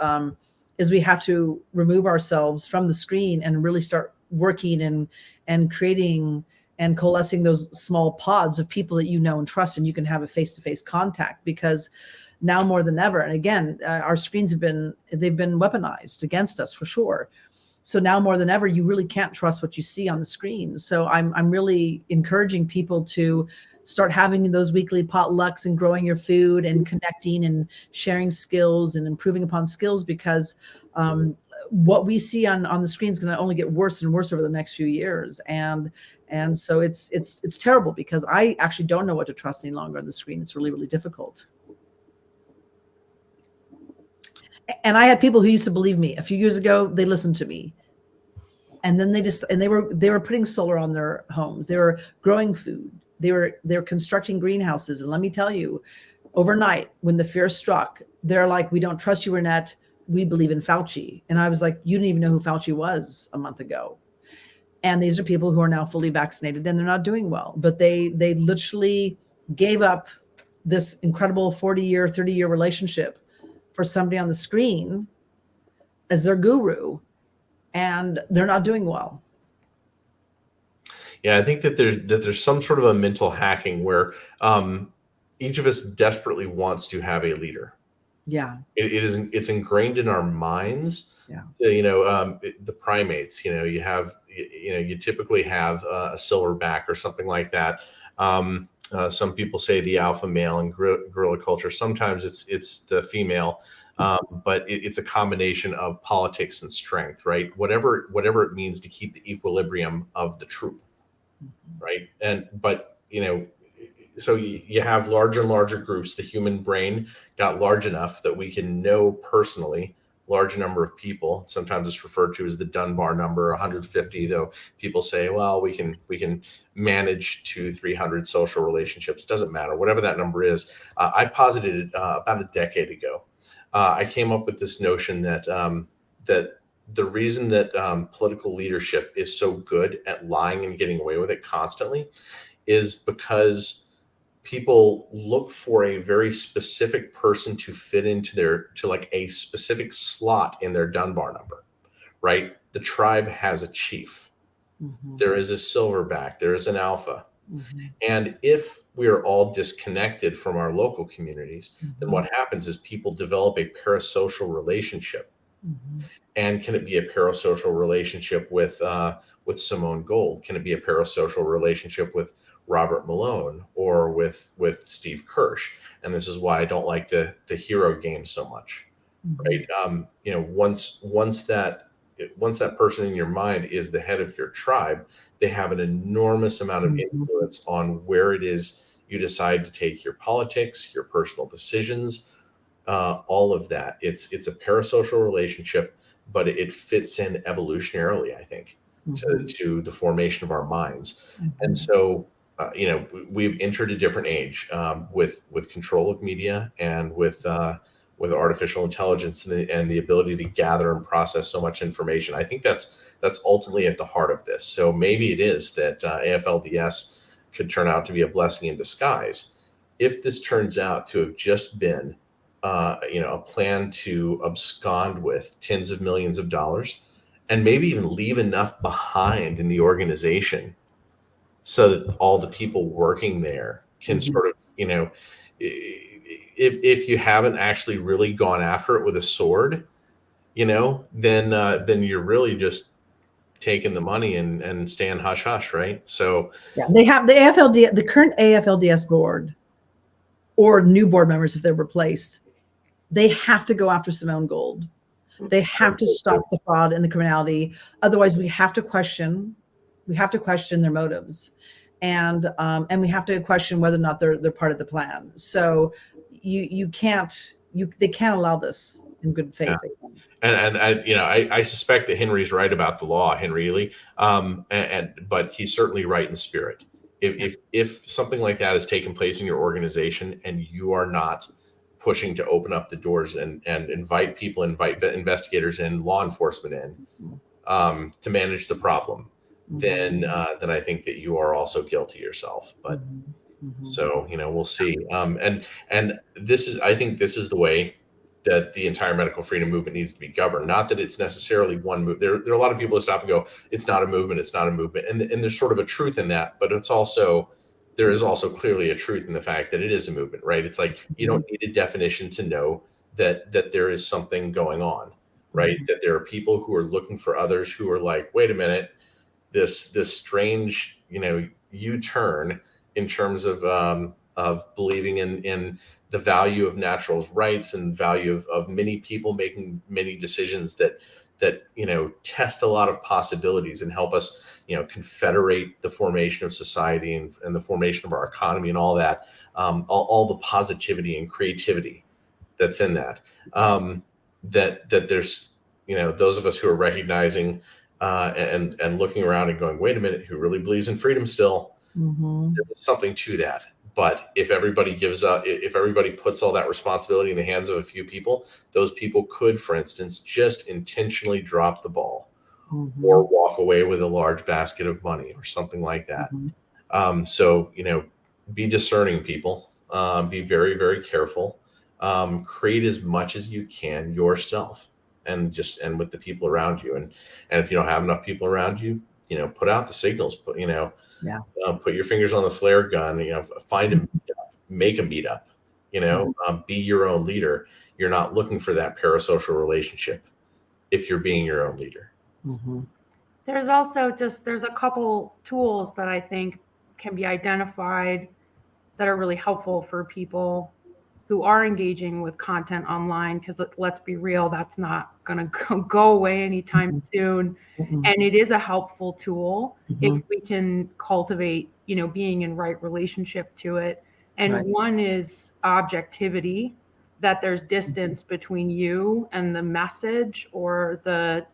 is we have to remove ourselves from the screen and really start working and creating and coalescing those small pods of people that and trust, and you can have a face-to-face contact, because now more than ever, and again, our screens they've been weaponized against us for sure. So now more than ever, you really can't trust what you see on the screen. So I'm really encouraging people to start having those weekly potlucks and growing your food and connecting and sharing skills and improving upon skills, because what we see on the screen is going to only get worse and worse over the next few years. And so it's terrible, because I actually don't know what to trust any longer on the screen. It's really, really difficult. And I had people who used to believe me. A few years ago, they listened to me. And then they were putting solar on their homes. They were growing food. They were constructing greenhouses. And let me tell you, overnight, when the fear struck, they're like, "We don't trust you, Reinette. We believe in Fauci." And I was like, "You didn't even know who Fauci was a month ago." And these are people who are now fully vaccinated, and they're not doing well. But they literally gave up this incredible 40-year, 30-year relationship for somebody on the screen as their guru, and they're not doing well. Yeah, I think that there's some sort of a mental hacking where each of us desperately wants to have a leader. Yeah. It's ingrained in our minds. Yeah. So, the primates, you typically have a silverback or something like that. Some people say the alpha male in gorilla culture. Sometimes it's the female, but it's a combination of politics and strength, right? Whatever it means to keep the equilibrium of the troop, right? So you have larger and larger groups. The human brain got large enough that we can know personally large number of people. Sometimes it's referred to as the Dunbar number, 150, though people say, well, we can manage 200-300 social relationships. Doesn't matter, whatever that number is. I posited it about a decade ago. I came up with this notion that the reason that political leadership is so good at lying and getting away with it constantly is because people look for a very specific person to fit into like a specific slot in their Dunbar number, right? The tribe has a chief. Mm-hmm. There is a silverback. There is an alpha. Mm-hmm. And if we are all disconnected from our local communities, mm-hmm. then what happens is people develop a parasocial relationship. Mm-hmm. And can it be a parasocial relationship with Simone Gold? Can it be a parasocial relationship with Robert Malone or with Steve Kirsch? And this is why I don't like the hero game so much, mm-hmm. right? Once that person in your mind is the head of your tribe, they have an enormous amount of influence on where it is you decide to take your politics, your personal decisions, all of that. It's a parasocial relationship, but it fits in evolutionarily, I think, mm-hmm. to the formation of our minds. Mm-hmm. And so, we've entered a different age with control of media and with artificial intelligence and the ability to gather and process so much information. I think that's ultimately at the heart of this. So maybe it is that AFLDS could turn out to be a blessing in disguise. If this turns out to have just been a plan to abscond with tens of millions of dollars and maybe even leave enough behind in the organization so that all the people working there can mm-hmm. sort of, if you haven't actually really gone after it with a sword, then you're really just taking the money and staying hush hush, right? So yeah, they have the current AFLDS board or new board members if they're replaced. They have to go after Simone Gold. They have to stop the fraud and the criminality. Otherwise, we have to question their motives, and we have to question whether or not they're part of the plan. So they can't allow this in good faith. Yeah. And I suspect that Henry's right about the law, Henry Ely, but he's certainly right in spirit. If something like that has taken place in your organization and you are not pushing to open up the doors and invite investigators and law enforcement in to manage the problem, then I think that you are also guilty yourself. But so we'll see. And I think this is the way that the entire medical freedom movement needs to be governed. Not that it's necessarily one move. There are a lot of people who stop and go, it's not a movement, and there's sort of a truth in that. But there is also clearly a truth in the fact that it is a movement, right? It's like you don't need a definition to know that there is something going on. right? That there are people who are looking for others who are like, wait a minute, this strange, U-turn in terms of believing in the value of natural rights and value of many people making many decisions that test a lot of possibilities and help us confederate the formation of society and the formation of our economy and all that, all the positivity and creativity that's in that, that there's those of us who are recognizing and looking around and going, wait a minute, who really believes in freedom still? There's something to that. But if everybody gives up, if everybody puts all that responsibility in the hands of a few people, those people could, for instance, just intentionally drop the ball or walk away with a large basket of money or something like that. So, be discerning, people. Be very, very careful. Create as much as you can yourself, and with the people around you. And if you don't have enough people around you, put out the signals. Put your fingers on the flare gun. Find a meetup, make a meetup. Be your own leader. You're not looking for that parasocial relationship if you're being your own leader. There's also there's a couple tools that I think can be identified that are really helpful for people who are engaging with content online, because let's be real, that's not going to go away anytime soon. And it is a helpful tool if we can cultivate, being in right relationship to it. And one is objectivity, that there's distance between you and the message or the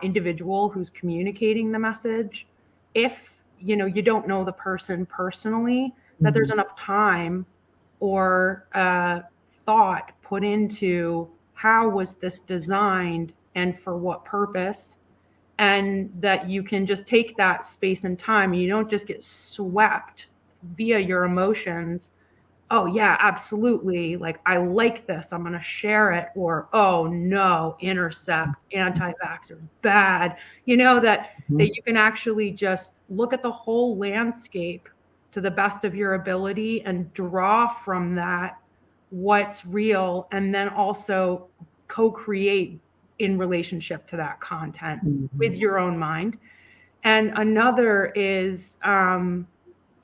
individual who's communicating the message. If, you don't know the person personally, that there's enough time or thought put into how was this designed and for what purpose, and that you can just take that space and time. You don't just get swept via your emotions. Oh yeah, absolutely, like I like this, I'm going to share it. Or oh no, intercept, anti-vaxxer, bad. That you can actually just look at the whole landscape to the best of your ability and draw from that what's real, and then also co-create in relationship to that content with your own mind. And another is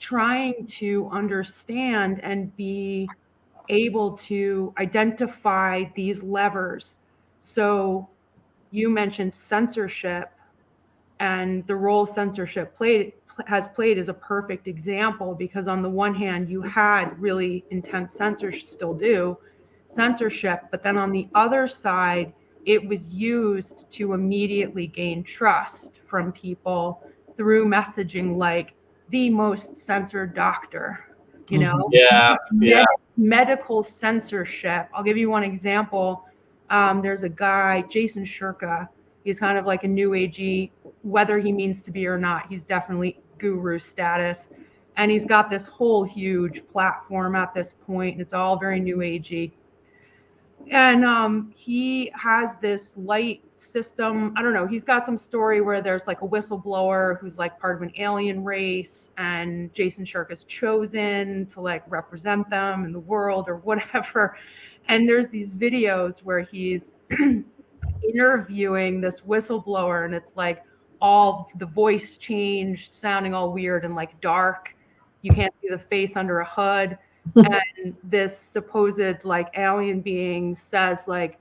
trying to understand and be able to identify these levers. So you mentioned censorship, and the role censorship has played is a perfect example, because on the one hand, you had really intense censorship, still do, censorship, but then on the other side, it was used to immediately gain trust from people through messaging like the most censored doctor, medical censorship. I'll give you one example. There's a guy, Jason Shurka. He's kind of like a new agey, whether he means to be or not, he's definitely guru status. And he's got this whole huge platform at this point, and it's all very new agey. And he has this light system. I don't know. He's got some story where there's like a whistleblower who's like part of an alien race, and Jason Shirk is chosen to like represent them in the world or whatever. And there's these videos where he's interviewing this whistleblower, and it's like all the voice changed, sounding all weird and like dark. You can't see the face under a hood. And this supposed like alien being says like,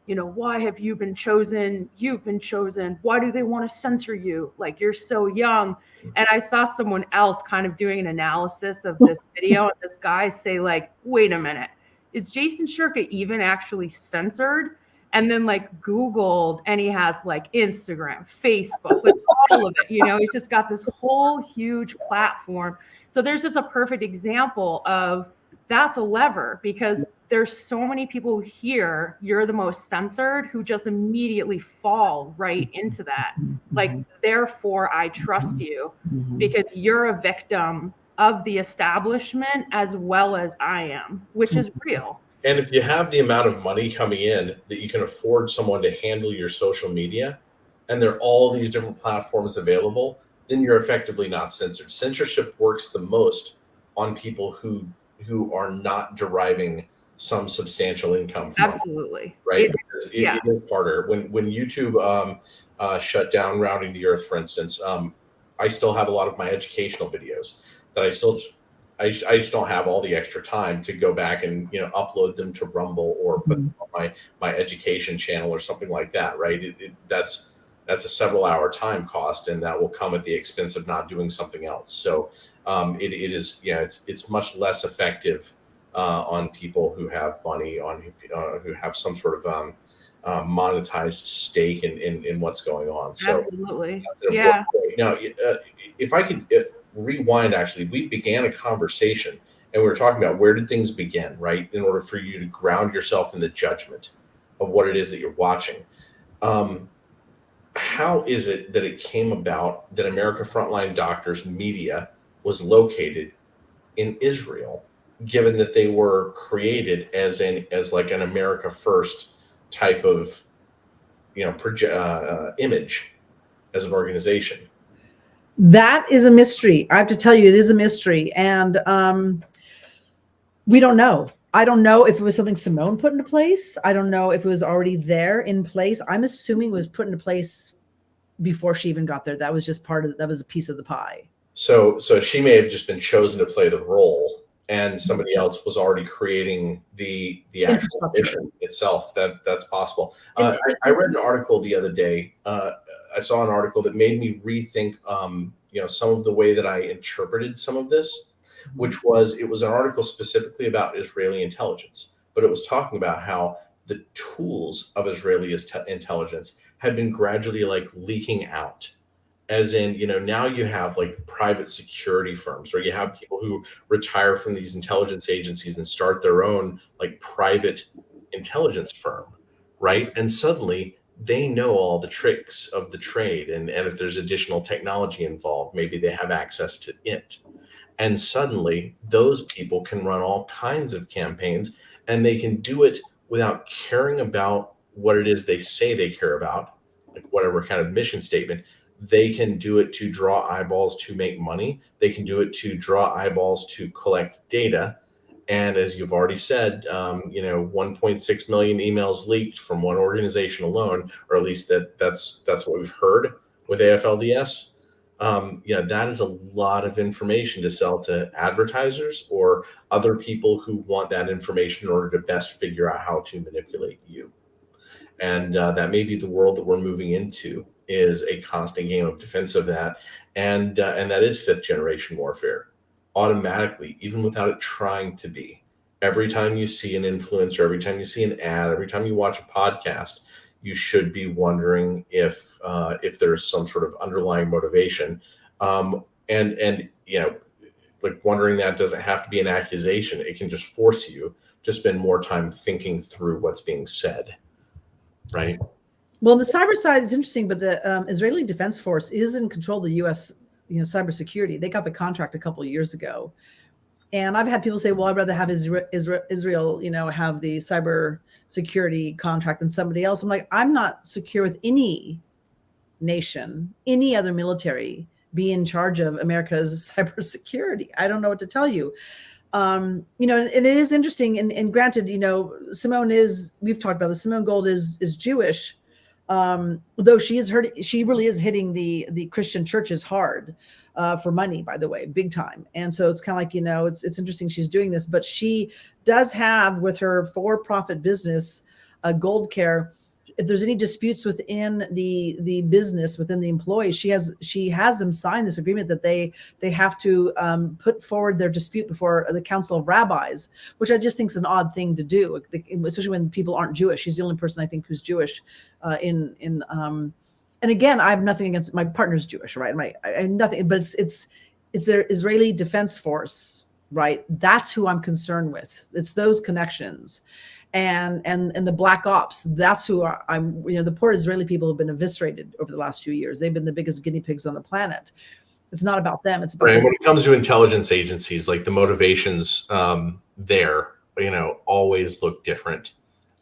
why have you been chosen? You've been chosen. Why do they want to censor you? Like, you're so young. And I saw someone else kind of doing an analysis of this video, and this guy say like, wait a minute, is Jason Shurka even actually censored? And then like Googled, and he has like Instagram, Facebook, like all of it, he's just got this whole huge platform. So there's just a perfect example of that's a lever, because there's so many people here, you're the most censored, who just immediately fall right into that. Like, therefore I trust you because you're a victim of the establishment as well as I am, which is real. And if you have the amount of money coming in that you can afford someone to handle your social media, and there are all these different platforms available, then you're effectively not censored. Censorship works the most on people who are not deriving some substantial income from. Absolutely. Right? Because yeah. it is harder. When YouTube shut down Rounding the Earth, for instance, I still have a lot of my educational videos that I just don't have all the extra time to go back and upload them to Rumble or put them on my education channel or something like that. Right? That's a several hour time cost, and that will come at the expense of not doing something else. So it is it's much less effective on people who have money, who have some sort of monetized stake in what's going on. So absolutely, yeah. Now, if I could rewind, actually, we began a conversation and we were talking about where did things begin, right? In order for you to ground yourself in the judgment of what it is that you're watching. How is it that it came about that America Frontline Doctors Media was located in Israel, given that they were created as like an America First type of image as an organization? That is a mystery. I have to tell you, it is a mystery, and we don't know. I don't know if it was something Simone put into place. I don't know if it was already there in place. I'm assuming it was put into place before she even got there. That was just that was a piece of the pie. So she may have just been chosen to play the role, and somebody else was already creating the actual mission itself. That's possible. I read an article the other day. I saw an article that made me rethink some of the way that I interpreted some of this, which was it was an article specifically about Israeli intelligence, but it was talking about how the tools of Israeli intelligence had been gradually like leaking out. As in, now you have like private security firms, or you have people who retire from these intelligence agencies and start their own like private intelligence firm, right? And suddenly they know all the tricks of the trade. And if there's additional technology involved, maybe they have access to it. And suddenly those people can run all kinds of campaigns, and they can do it without caring about what it is they say they care about, like whatever kind of mission statement. They can do it to draw eyeballs to make money. They can do it to draw eyeballs to collect data. And as you've already said, 1.6 million emails leaked from one organization alone, or at least that's what we've heard with AFLDS. That is a lot of information to sell to advertisers or other people who want that information in order to best figure out how to manipulate you. And that may be the world that we're moving into, is a constant game of defense of that. And that is fifth generation warfare automatically, even without it trying to be. Every time you see an influencer, every time you see an ad, every time you watch a podcast, you should be wondering if there's some sort of underlying motivation. Like wondering that doesn't have to be an accusation. It can just force you to spend more time thinking through what's being said. Right. Well, the cyber side is interesting, but the Israeli Defense Force is in control of the U.S. Cybersecurity. They got the contract a couple of years ago, and I've had people say, "Well, I'd rather have Israel, have the cyber security contract than somebody else." I'm like, I'm not secure with any nation, any other military be in charge of America's cybersecurity. I don't know what to tell you. And it is interesting. And granted, Simone we've talked about this. Simone Gold is Jewish. Though she really is hitting the Christian churches hard for money, by the way, big time. And so it's kind of like, it's interesting she's doing this, but she does have with her for-profit business, Gold Care. If there's any disputes within the business, within the employees, she has them sign this agreement that they have to put forward their dispute before the Council of Rabbis, which I just think is an odd thing to do, especially when people aren't Jewish. She's the only person I think who's Jewish and again, I have nothing against my partner's Jewish, right? I have nothing, but it's their Israeli Defense Force, right? That's who I'm concerned with. It's those connections. And the black ops, that's who I'm, the poor Israeli people have been eviscerated over the last few years. They've been the biggest guinea pigs on the planet. It's not about them. It's about right. When it comes to intelligence agencies, like the motivations there, always look different.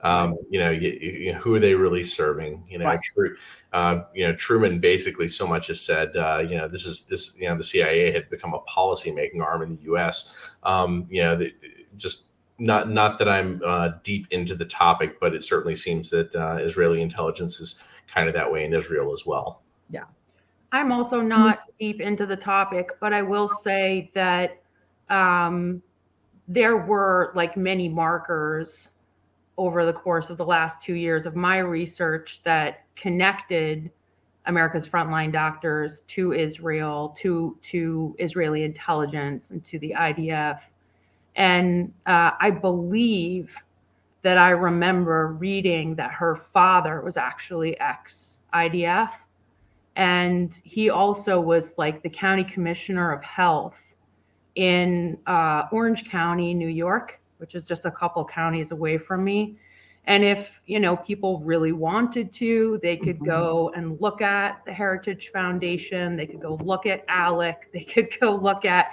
Who are they really serving? Right. Truman basically so much has said, the CIA had become a policy making arm in the U.S. Just not that I'm deep into the topic, but it certainly seems that Israeli intelligence is kind of that way in Israel as well. Yeah. I'm also not deep into the topic, but I will say that there were like many markers over the course of the last 2 years of my research that connected America's frontline doctors to Israel, to Israeli intelligence, and to the IDF. And I believe that I remember reading that her father was actually ex-IDF. And he also was like the county commissioner of health in Orange County, New York, which is just a couple counties away from me. And if, people really wanted to, they could go and look at the Heritage Foundation. They could go look at ALEC. They could go look at,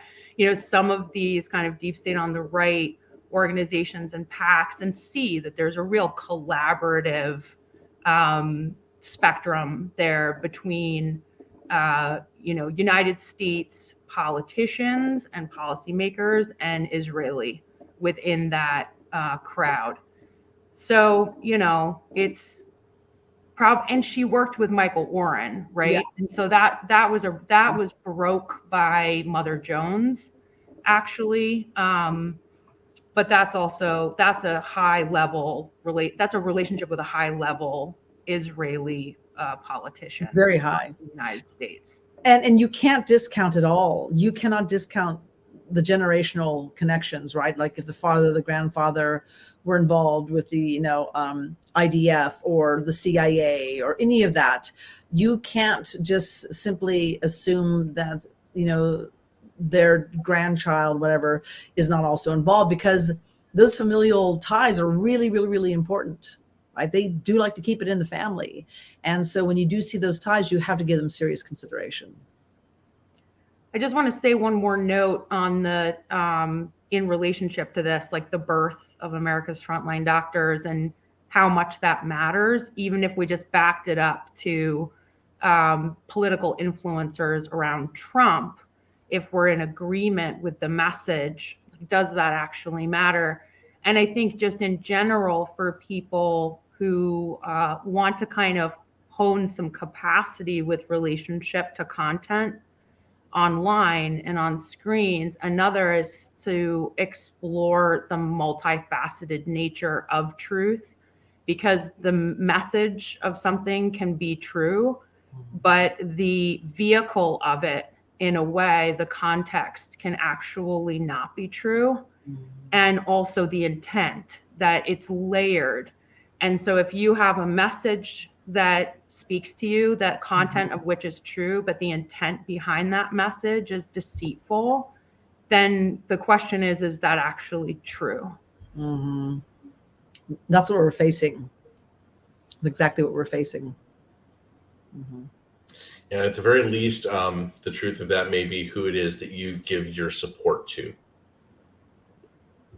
some of these kind of deep state on the right organizations and PACs and see that there's a real collaborative spectrum there between, United States politicians and policymakers and Israeli within that crowd. So, it's and she worked with Michael Oren, right? Yeah. And so that was broke by Mother Jones, actually. But that's a high level that's a relationship with a high level Israeli politician. Very high. In the United States. And you can't discount it all. You cannot discount the generational connections, right? Like if the father, the grandfather were involved with the, IDF or the CIA or any of that, you can't just simply assume that, their grandchild, whatever, is not also involved, because those familial ties are really, really, really important, right? They do like to keep it in the family. And so when you do see those ties, you have to give them serious consideration. I just want to say one more note on the in relationship to this, like the birth of America's frontline doctors and how much that matters, even if we just backed it up to political influencers around Trump. If we're in agreement with the message, does that actually matter? And I think just in general, for people who want to kind of hone some capacity with relationship to content online and on screens, another is to explore the multifaceted nature of truth, because the message of something can be true, but the vehicle of it, in a way, the context can actually not be true. And also the intent, that it's layered. And so if you have a message that speaks to you, that content of which is true, but the intent behind that message is deceitful, then the question is that actually true? Mm-hmm. That's what we're facing. It's exactly what we're facing. Mm-hmm. And at the very least, the truth of that may be who it is that you give your support to.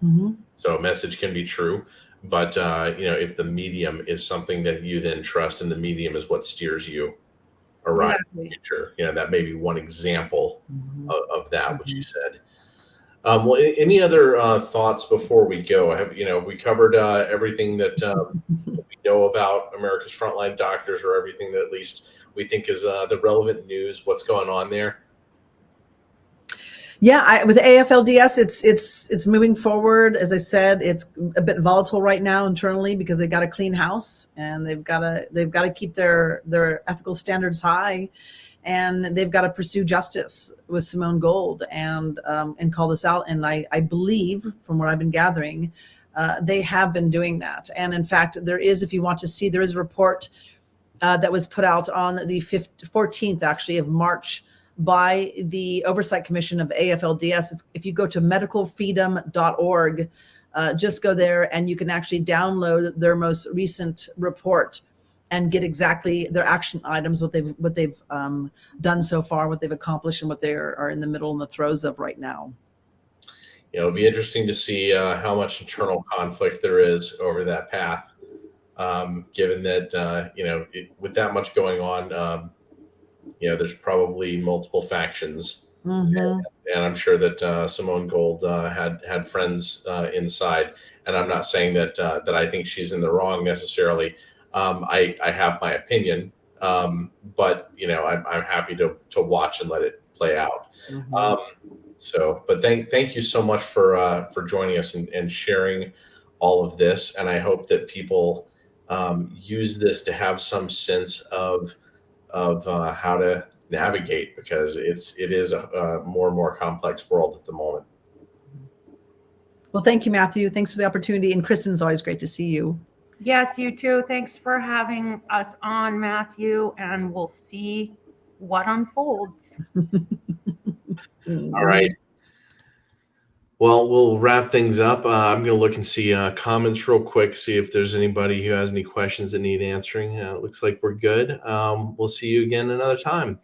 Mm-hmm. So a message can be true, but if the medium is something that you then trust, and the medium is what steers you around in the future, that may be one example of that, which you said. Well, any other thoughts before we go? Have we covered everything that we know about America's frontline doctors, or everything that at least we think is the relevant news? What's going on there? Yeah, with AFLDS, it's moving forward. As I said, it's a bit volatile right now internally, because they got to clean house, and they've got to keep their ethical standards high, and they've got to pursue justice with Simone Gold and call this out. And I believe, from what I've been gathering, they have been doing that. And in fact, there is, if you want to see, there is a report that was put out on the 14th, actually, of March, by the Oversight Commission of AFLDS. If you go to medicalfreedom.org, just go there and you can actually download their most recent report and get exactly their action items, what they've done so far, what they've accomplished, and what they are in the middle and the throes of right now. It'll be interesting to see how much internal conflict there is over that path, given that, with that much going on, there's probably multiple factions Mhm. And I'm sure that Simone Gold had friends inside. And I'm not saying that I think she's in the wrong necessarily. I have my opinion, but I'm happy to watch and let it play out. Mhm. But thank you so much for joining us and sharing all of this. And I hope that people use this to have some sense of how to navigate, because it is a more and more complex world at the moment. Well, thank you, Matthew. Thanks for the opportunity. And Kristin, it's always great to see you. Yes, you too. Thanks for having us on, Matthew, and we'll see what unfolds. All right. Well, we'll wrap things up. I'm going to look and see comments real quick, see if there's anybody who has any questions that need answering. It looks like we're good. We'll see you again another time.